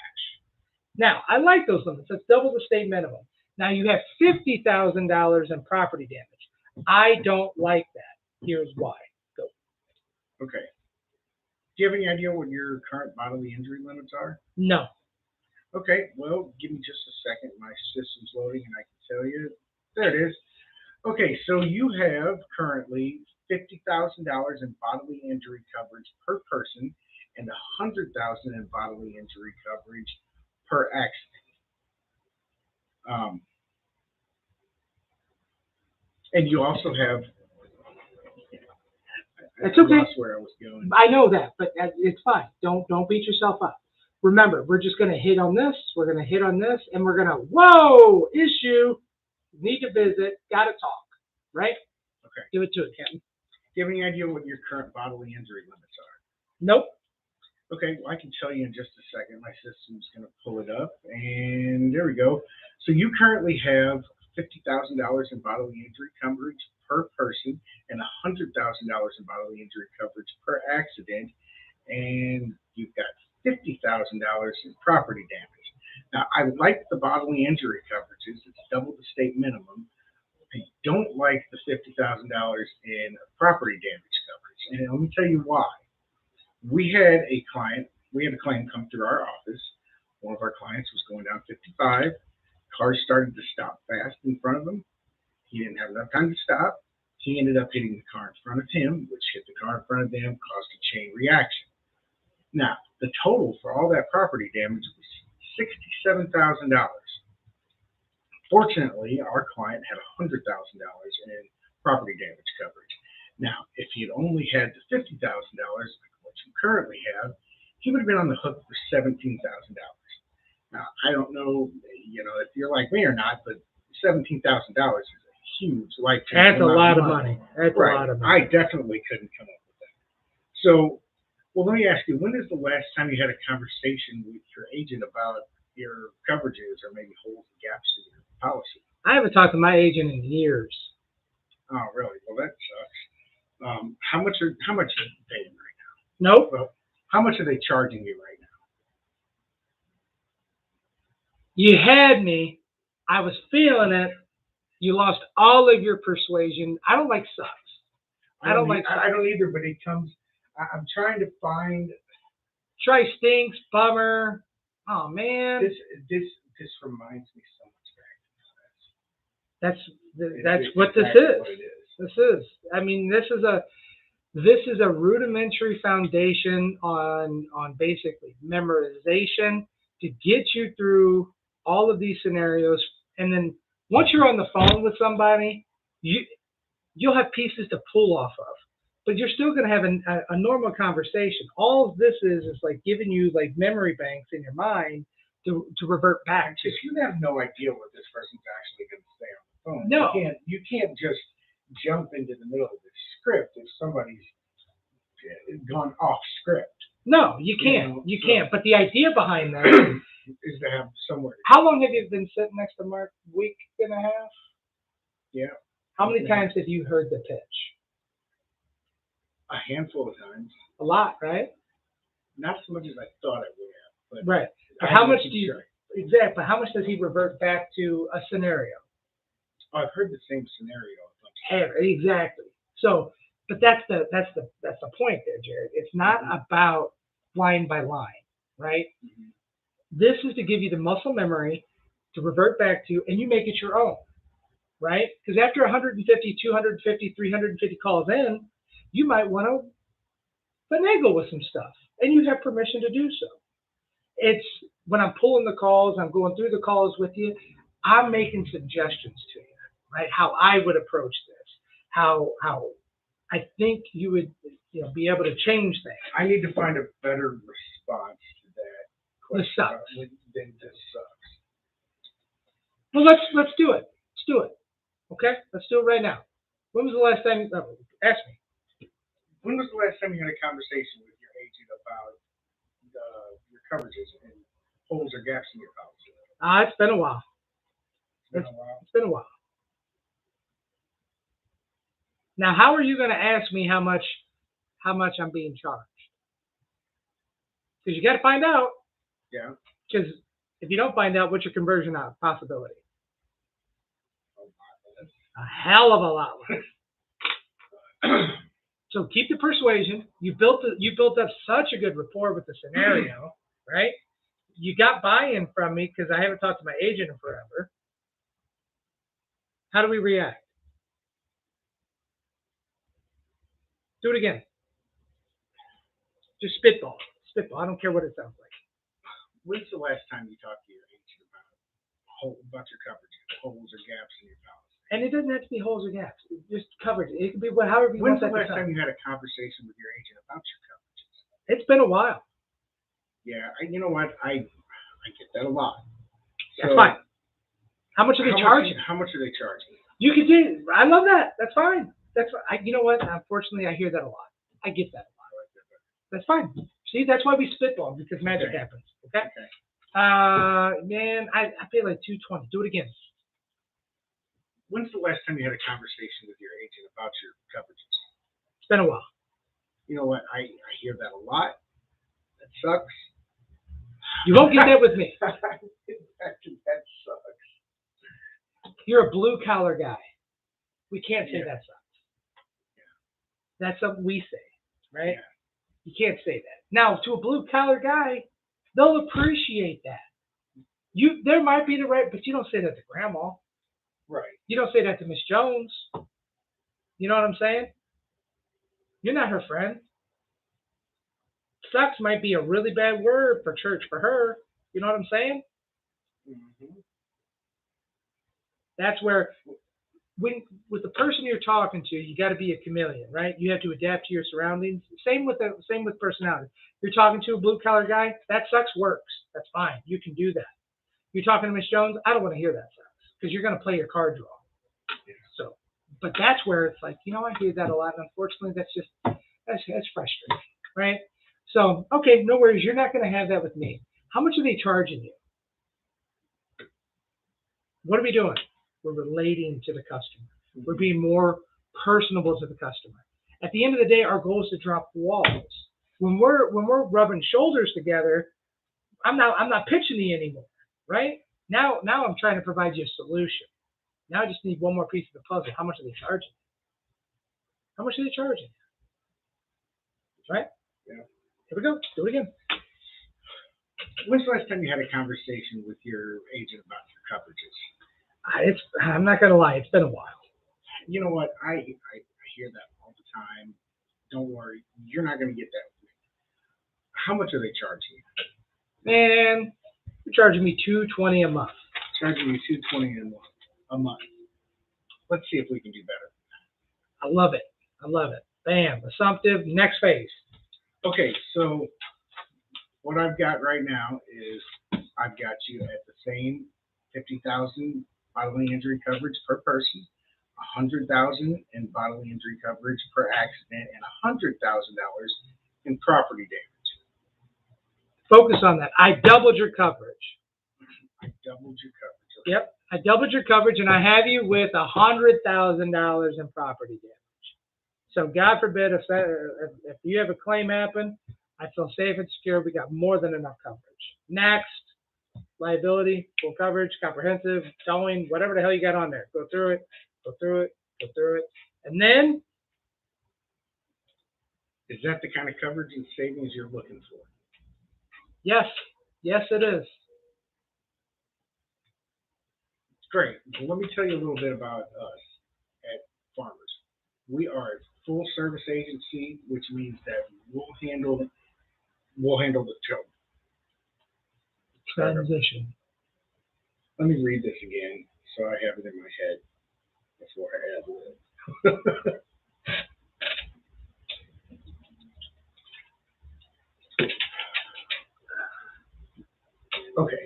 Now, I like those limits. That's double the state minimum. Now you have $50,000 in property damage. I don't like that. Here's why. Go. okay. Do you have any idea what your current bodily injury limits are? No. Okay, well, give me just a second. My system's loading, and I can tell you. There it is. Okay, so you have currently $50,000 in bodily injury coverage per person and $100,000 in bodily injury coverage per accident. And you also have. It's okay. That's where I was going. I know that, but it's fine. Don't beat yourself up. Remember, we're just going to hit on this. We're going to hit on this, and we're going to, whoa, issue, need to visit, got to talk, right? Okay. Give it to it, Captain. Do you have any idea what your current bodily injury limits are? Nope. Okay, well, I can tell you in just a second. My system's going to pull it up, and there we go. So you currently have $50,000 in bodily injury coverage per person and $100,000 in bodily injury coverage per accident, and you've got $50,000 in property damage. Now, I like the bodily injury coverages; it's double the state minimum. I don't like the $50,000 in property damage coverage, and let me tell you why. We had a claim come through our office. One of our clients was going down 55. Car started to stop fast in front of him. He didn't have enough time to stop. He ended up hitting the car in front of him, which hit the car in front of them, caused a chain reaction. Now, the total for all that property damage was $67,000. Fortunately, our client had $100,000 in property damage coverage. Now, if he had only had the $50,000, what you currently have, he would have been on the hook for $17,000. Now, I don't know, if you're like me or not, but $17,000 is a huge life-changing That's a amount lot of money. That's Right. a lot of money. I definitely couldn't come up with that. So, well, let me ask you, when is the last time you had a conversation with your agent about your coverages or maybe holes and gaps in your policy? I haven't talked to my agent in years. Oh, really? Well, that sucks. How much are you paying right Nope. now? Well, how much are they charging you right now? You had me. I was feeling it. You lost all of your persuasion. I don't like sucks. I don't like I don't either, but it comes. I'm trying to find Try stinks, bummer. Oh man. this reminds me so much back. That's what this exactly is. what it is. This is. I mean, this is a rudimentary foundation on basically memorization to get you through all of these scenarios, and then once you're on the phone with somebody, you'll have pieces to pull off of, but you're still going to have a normal conversation. All this is like giving you like memory banks in your mind to revert back to. Because you have no idea what this person's actually going to say on the phone. No. You can't just jump into the middle of the script if somebody's gone off script. No, you can't. You can't. But the idea behind that is to have somewhere. How long have you been sitting next to Mark? Week and a half? Yeah. How many times have you heard the pitch? A handful of times. A lot, right? Not so much as I thought I would have. But right. But I how much wasn't do you sure. exactly? How much does he revert back to a scenario? I've heard the same scenario a bunch of times. Exactly. So, but that's the point there, Jared. It's not about line by line, right? Mm-hmm. This is to give you the muscle memory to revert back to, and you make it your own, right? Because after 150, 250, 350 calls in, you might want to finagle with some stuff, and you have permission to do so. It's when I'm pulling the calls, I'm going through the calls with you, I'm making suggestions to you, right? How I would approach this, how I think you would, be able to change things. I need to find a better response to that question. This sucks. Than this sucks. Well, let's do it. Let's do it. Okay, let's do it right now. When was the last time? Ask me. When was the last time you had a conversation with your agent about your coverages and holes or gaps in your policy? It's been a while. It's been a while. It's been a while. Now, how are you going to ask me how much I'm being charged? Because you got to find out. Yeah. Because if you don't find out, what's your conversion possibility? A hell of a lot less. So keep the persuasion. You built up such a good rapport with the scenario, right? You got buy-in from me because I haven't talked to my agent in forever. How do we react? Do it again. Just spitball. I don't care what it sounds like. When's the last time you talked to your agent about your coverage, holes or gaps in your policy? And it doesn't have to be holes or gaps. Just coverage. It can be however you When's want the that last to time sound. you had a conversation with your agent about your coverages? It's been a while. Yeah, you know what? I get that a lot. That's fine. How much are they charging? How much are they charging? You can do. I love that. That's fine. You know what? Unfortunately, I hear that a lot. I get that a lot. That's fine. See, that's why we spitball, because magic happens. Okay. Man, I pay like $220. Do it again. When's the last time you had a conversation with your agent about your coverages? It's been a while. You know what? I hear that a lot. That sucks. You won't get that with me. That sucks. You're a blue collar guy. We can't say Yeah. that sucks. That's something we say, right? Yeah. You can't say that. Now, to a blue collar guy, they'll appreciate that. There might be the right, but you don't say that to grandma. Right. You don't say that to Miss Jones. You know what I'm saying? You're not her friend. Sucks might be a really bad word for church for her. You know what I'm saying? Mm-hmm. That's where, with the person you're talking to, you got to be a chameleon, right? You have to adapt to your surroundings. Same with personality. You're talking to a blue collar guy. That sucks works. That's fine. You can do that. You're talking to Miss Jones. I don't want to hear that sucks because you're going to play your card draw. Yeah. So, but that's where it's like, I hear that a lot, and unfortunately, that's frustrating, right? So, okay, no worries. You're not going to have that with me. How much are they charging you? What are we doing? We're relating to the customer. We're being more personable to the customer. At the end of the day, our goal is to drop walls. When we're rubbing shoulders together, I'm not pitching you anymore, right? Now I'm trying to provide you a solution. Now I just need one more piece of the puzzle. How much are they charging? How much are they charging? Right? Yeah. Here we go. Do it again. When's the last time you had a conversation with your agent about your coverages? I'm not gonna lie. It's been a while. You know what? I hear that all the time. Don't worry, you're not going to get that with me. How much are they charging you? Man, you're charging me $220 a month. Charging you $220 a month. Let's see if we can do better. I love it. I love it. Bam. Assumptive. Next phase. Okay, so what I've got right now is I've got you at the same 50,000 bodily injury coverage per person, 100,000 in bodily injury coverage per accident, and $100,000 in property damage. Focus on that. I doubled your coverage. I doubled your coverage. Okay. Yep. I doubled your coverage, and I have you with $100,000 in property damage. So God forbid if you have a claim happen, I feel safe and secure. We got more than enough coverage. Next, liability, full coverage, comprehensive, towing, whatever the hell you got on there. Go through it, go through it, go through it. And then, Is that the kind of coverage and savings you're looking for? yes, it is. Great. Well, let me tell you a little bit about us at Farmers. We are a full service agency, which means that we'll handle the job. Transition. Let me read this again so I have it in my head before I add it. Okay.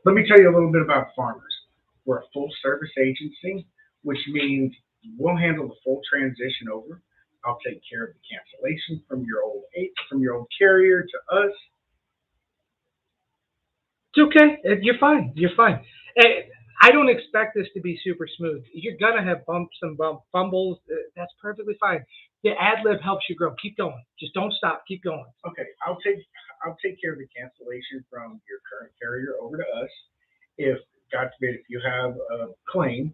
Let me tell you a little bit about Farmers. We're a full service agency, which means we'll handle the full transition over. I'll take care of the cancellation from your old carrier to us. It's okay. You're fine. You're fine. I don't expect this to be super smooth. You're gonna have fumbles. That's perfectly fine. The ad lib helps you grow. Keep going. Just don't stop. Keep going. Okay, I'll take care of the cancellation from your current carrier over to us. If God forbid, if you have a claim,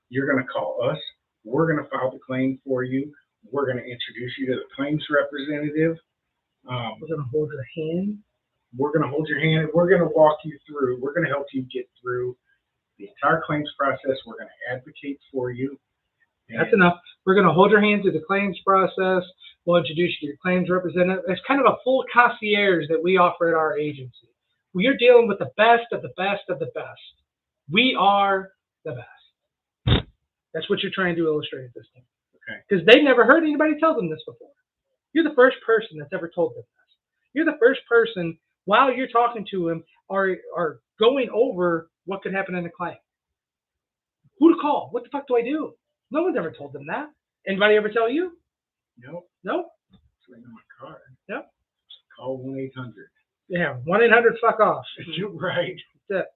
you're going to call us. We're going to file the claim for you. We're going to introduce you to the claims representative. We're gonna hold your hand. We're going to hold your hand. We're going to walk you through. We're going to help you get through the entire claims process. We're going to advocate for you. That's enough. We're going to hold your hand through the claims process. We'll introduce you to your claims representative. It's kind of a full concierge that we offer at our agency. We're dealing with the best of the best of the best. We are the best. That's what you're trying to illustrate at this point. Okay. Because they never heard anybody tell them this before. You're the first person that's ever told them this. You're the first person, while you're talking to them, are going over what could happen in a claim. Who to call? What the fuck do I do? No one's ever told them that. Anybody ever tell you? Nope. Nope. It's right on my card. Yep. Call 1-800. Yeah, 1-800 fuck off. You're right. That's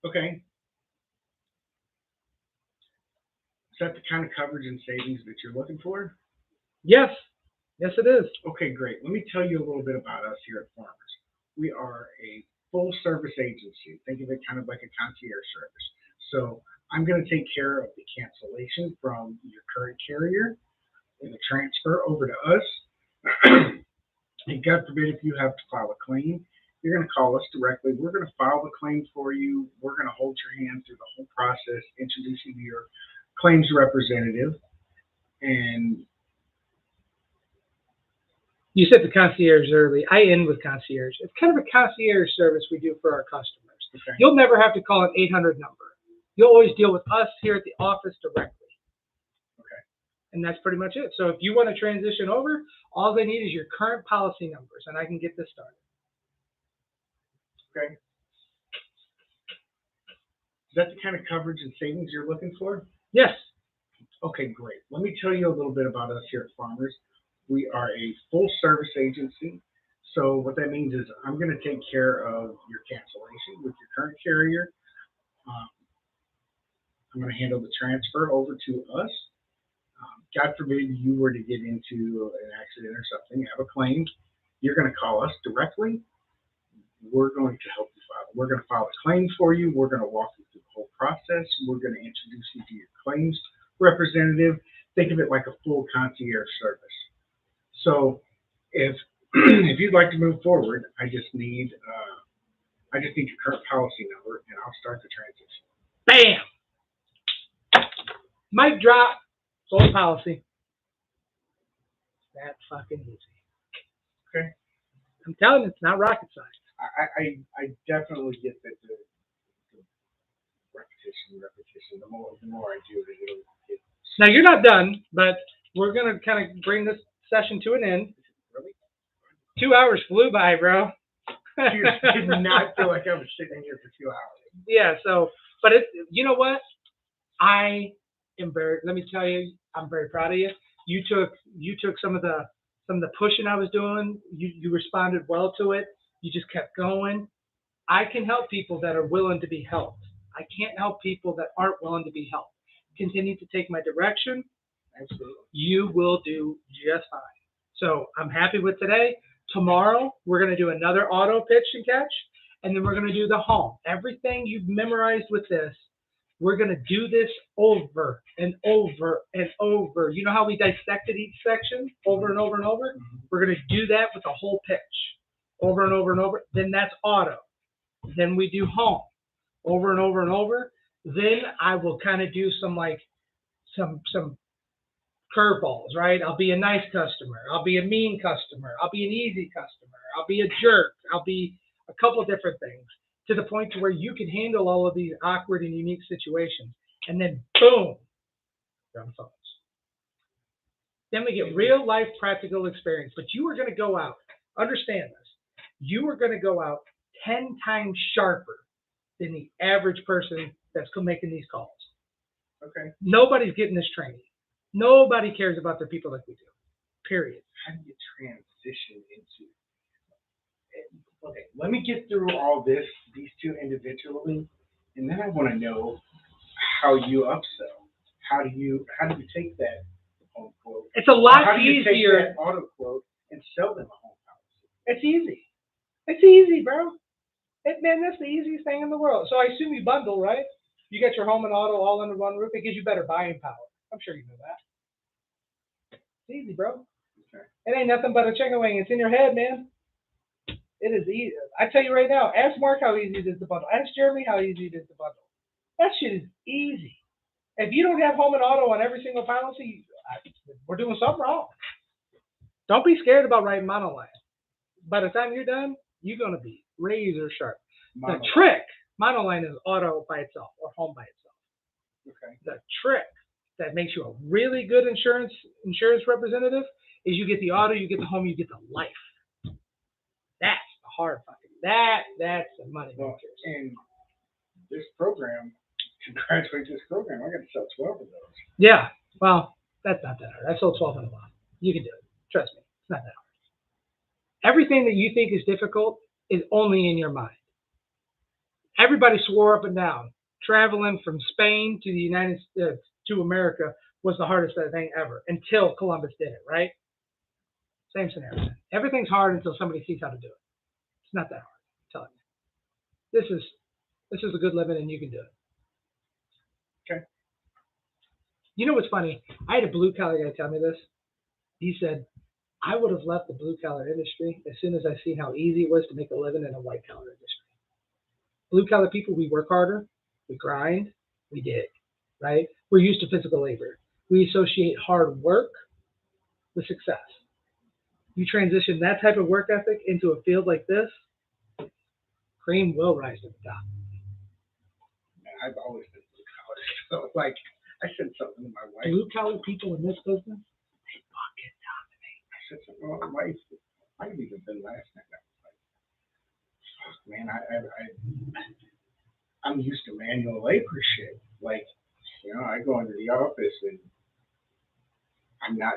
Okay. that the kind of coverage and savings that you're looking for? Yes. Yes, it is. Okay, great. Let me tell you a little bit about us here at Farmers. We are a full service agency. Think of it kind of like a concierge service. So I'm going to take care of the cancellation from your current carrier and the transfer over to us. And God forbid if you have to file a claim, you're going to call us directly. We're going to file the claim for you. We're going to hold your hand through the whole process, introduce you to your claims representative. And You said the concierge early. I end with concierge. It's kind of a concierge service we do for our customers. okay, You'll never have to call an 800 number. You'll always deal with us here at the office directly. Okay. And that's pretty much it. So if you want to transition over, all they need is your current policy numbers, and I can get this started. okay. Is that the kind of coverage and savings you're looking for? Yes. Okay, great. Let me tell you a little bit about us here at Farmers. We are a full service agency. So what that means is I'm going to take care of your cancellation with your current carrier. I'm going to handle the transfer over to us. God forbid you were to get into an accident or something, have a claim, you're going to call us directly. We're going to help you file. We're going to file a claim for you. We're going to walk you through the whole process. We're going to introduce you to your claims representative. Think of it like a full concierge service. So if if you'd like to move forward, I just need your current policy number, and I'll start the transition. Bam. Mic drop. Sold policy. That fucking easy. Okay. I'm telling you, it's not rocket science. I definitely get that the repetition. The more I do it, it'll get. Now you're not done, but we're gonna kind of bring this session to an end. Really? 2 hours flew by, bro. You did not feel like I was sitting here for 2 hours. Yeah. So, but you know what? Let me tell you, I'm very proud of you. You took some of the pushing I was doing. You responded well to it. You just kept going. I can help people that are willing to be helped. I can't help people that aren't willing to be helped. Continue to take my direction. Absolutely. You will do just fine. So I'm happy with today. Tomorrow, we're going to do another auto pitch and catch, and then we're going to do the home. Everything you've memorized with this, we're going to do this over and over and over. You know how we dissected each section over and over and over? Mm-hmm. We're going to do that with the whole pitch over and over and over. Then that's auto. Then we do home over and over and over. Then I will kind of do some curveballs, right? I'll be a nice customer. I'll be a mean customer. I'll be an easy customer. I'll be a jerk. I'll be a couple of different things to the point to where you can handle all of these awkward and unique situations. And then boom, you're on the phones. Then we get real life practical experience. But you are going to go out, understand this, you are going to go out 10 times sharper than the average person that's making these calls. Okay. Nobody's getting this training. Nobody cares about their people like we do. Period. How do you transition into? Okay, let me get through all these two individually, and then I want to know how you upsell. How do you take that home quote? It's a lot how do you easier. take that auto quote and sell them a home policy? It's easy. It's easy, bro. Man, that's the easiest thing in the world. So I assume you bundle, right? You got your home and auto all under one roof. It gives you better buying power. I'm sure you know that. It's easy, bro. Okay. It ain't nothing but a chicken wing. It's in your head, man. It is easy. I tell you right now, ask Mark how easy it is to bundle. Ask Jeremy how easy it is to bundle. That shit is easy. If you don't have home and auto on every single policy, we're doing something wrong. Don't be scared about writing monoline. By the time you're done, you're going to be razor sharp. The trick, monoline is auto by itself or home by itself. Okay. The trick that makes you a really good insurance representative is you get the auto, you get the home, you get the life. That's the hard fucking. That's the money Well, makers. and this program, to graduate this program, I got to sell 12 of those. Yeah. Well, that's not that hard. I sold 12 in a month. You can do it. Trust me. It's not that hard. Everything that you think is difficult is only in your mind. Everybody swore up and down traveling from Spain to the to America was the hardest thing ever until Columbus did it, right? Same scenario. Everything's hard until somebody sees how to do it. It's not that hard, I'm telling you. This is a good living and you can do it. Okay. You know what's funny? I had a blue collar guy tell me this. He said, I would have left the blue collar industry as soon as I seen how easy it was to make a living in a white collar industry. Blue collar people, we work harder, we grind, we dig, right? We're used to physical labor. We associate hard work with success. You transition that type of work ethic into a field like this, cream will rise to the top. I've always been blue collar, so like I said something to my wife. Blue collar people in this business, they fucking dominate. I said something to my wife. I might have even been last night. I was like, fuck, man, I'm used to manual labor shit. Like, you know, I go into the office and I'm not,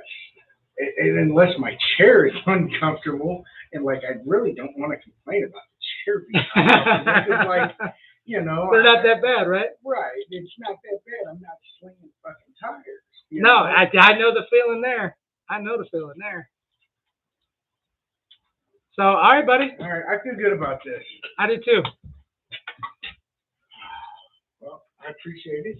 and unless my chair is uncomfortable, and like I really don't want to complain about the chair being uncomfortable. It's like, you know, They're not that bad, right? right. It's not that bad. I'm not slinging fucking tires. You No, know? I know the feeling there. I know the feeling there. So, all right, buddy. All right, I feel good about this. I do too. Well, I appreciate it.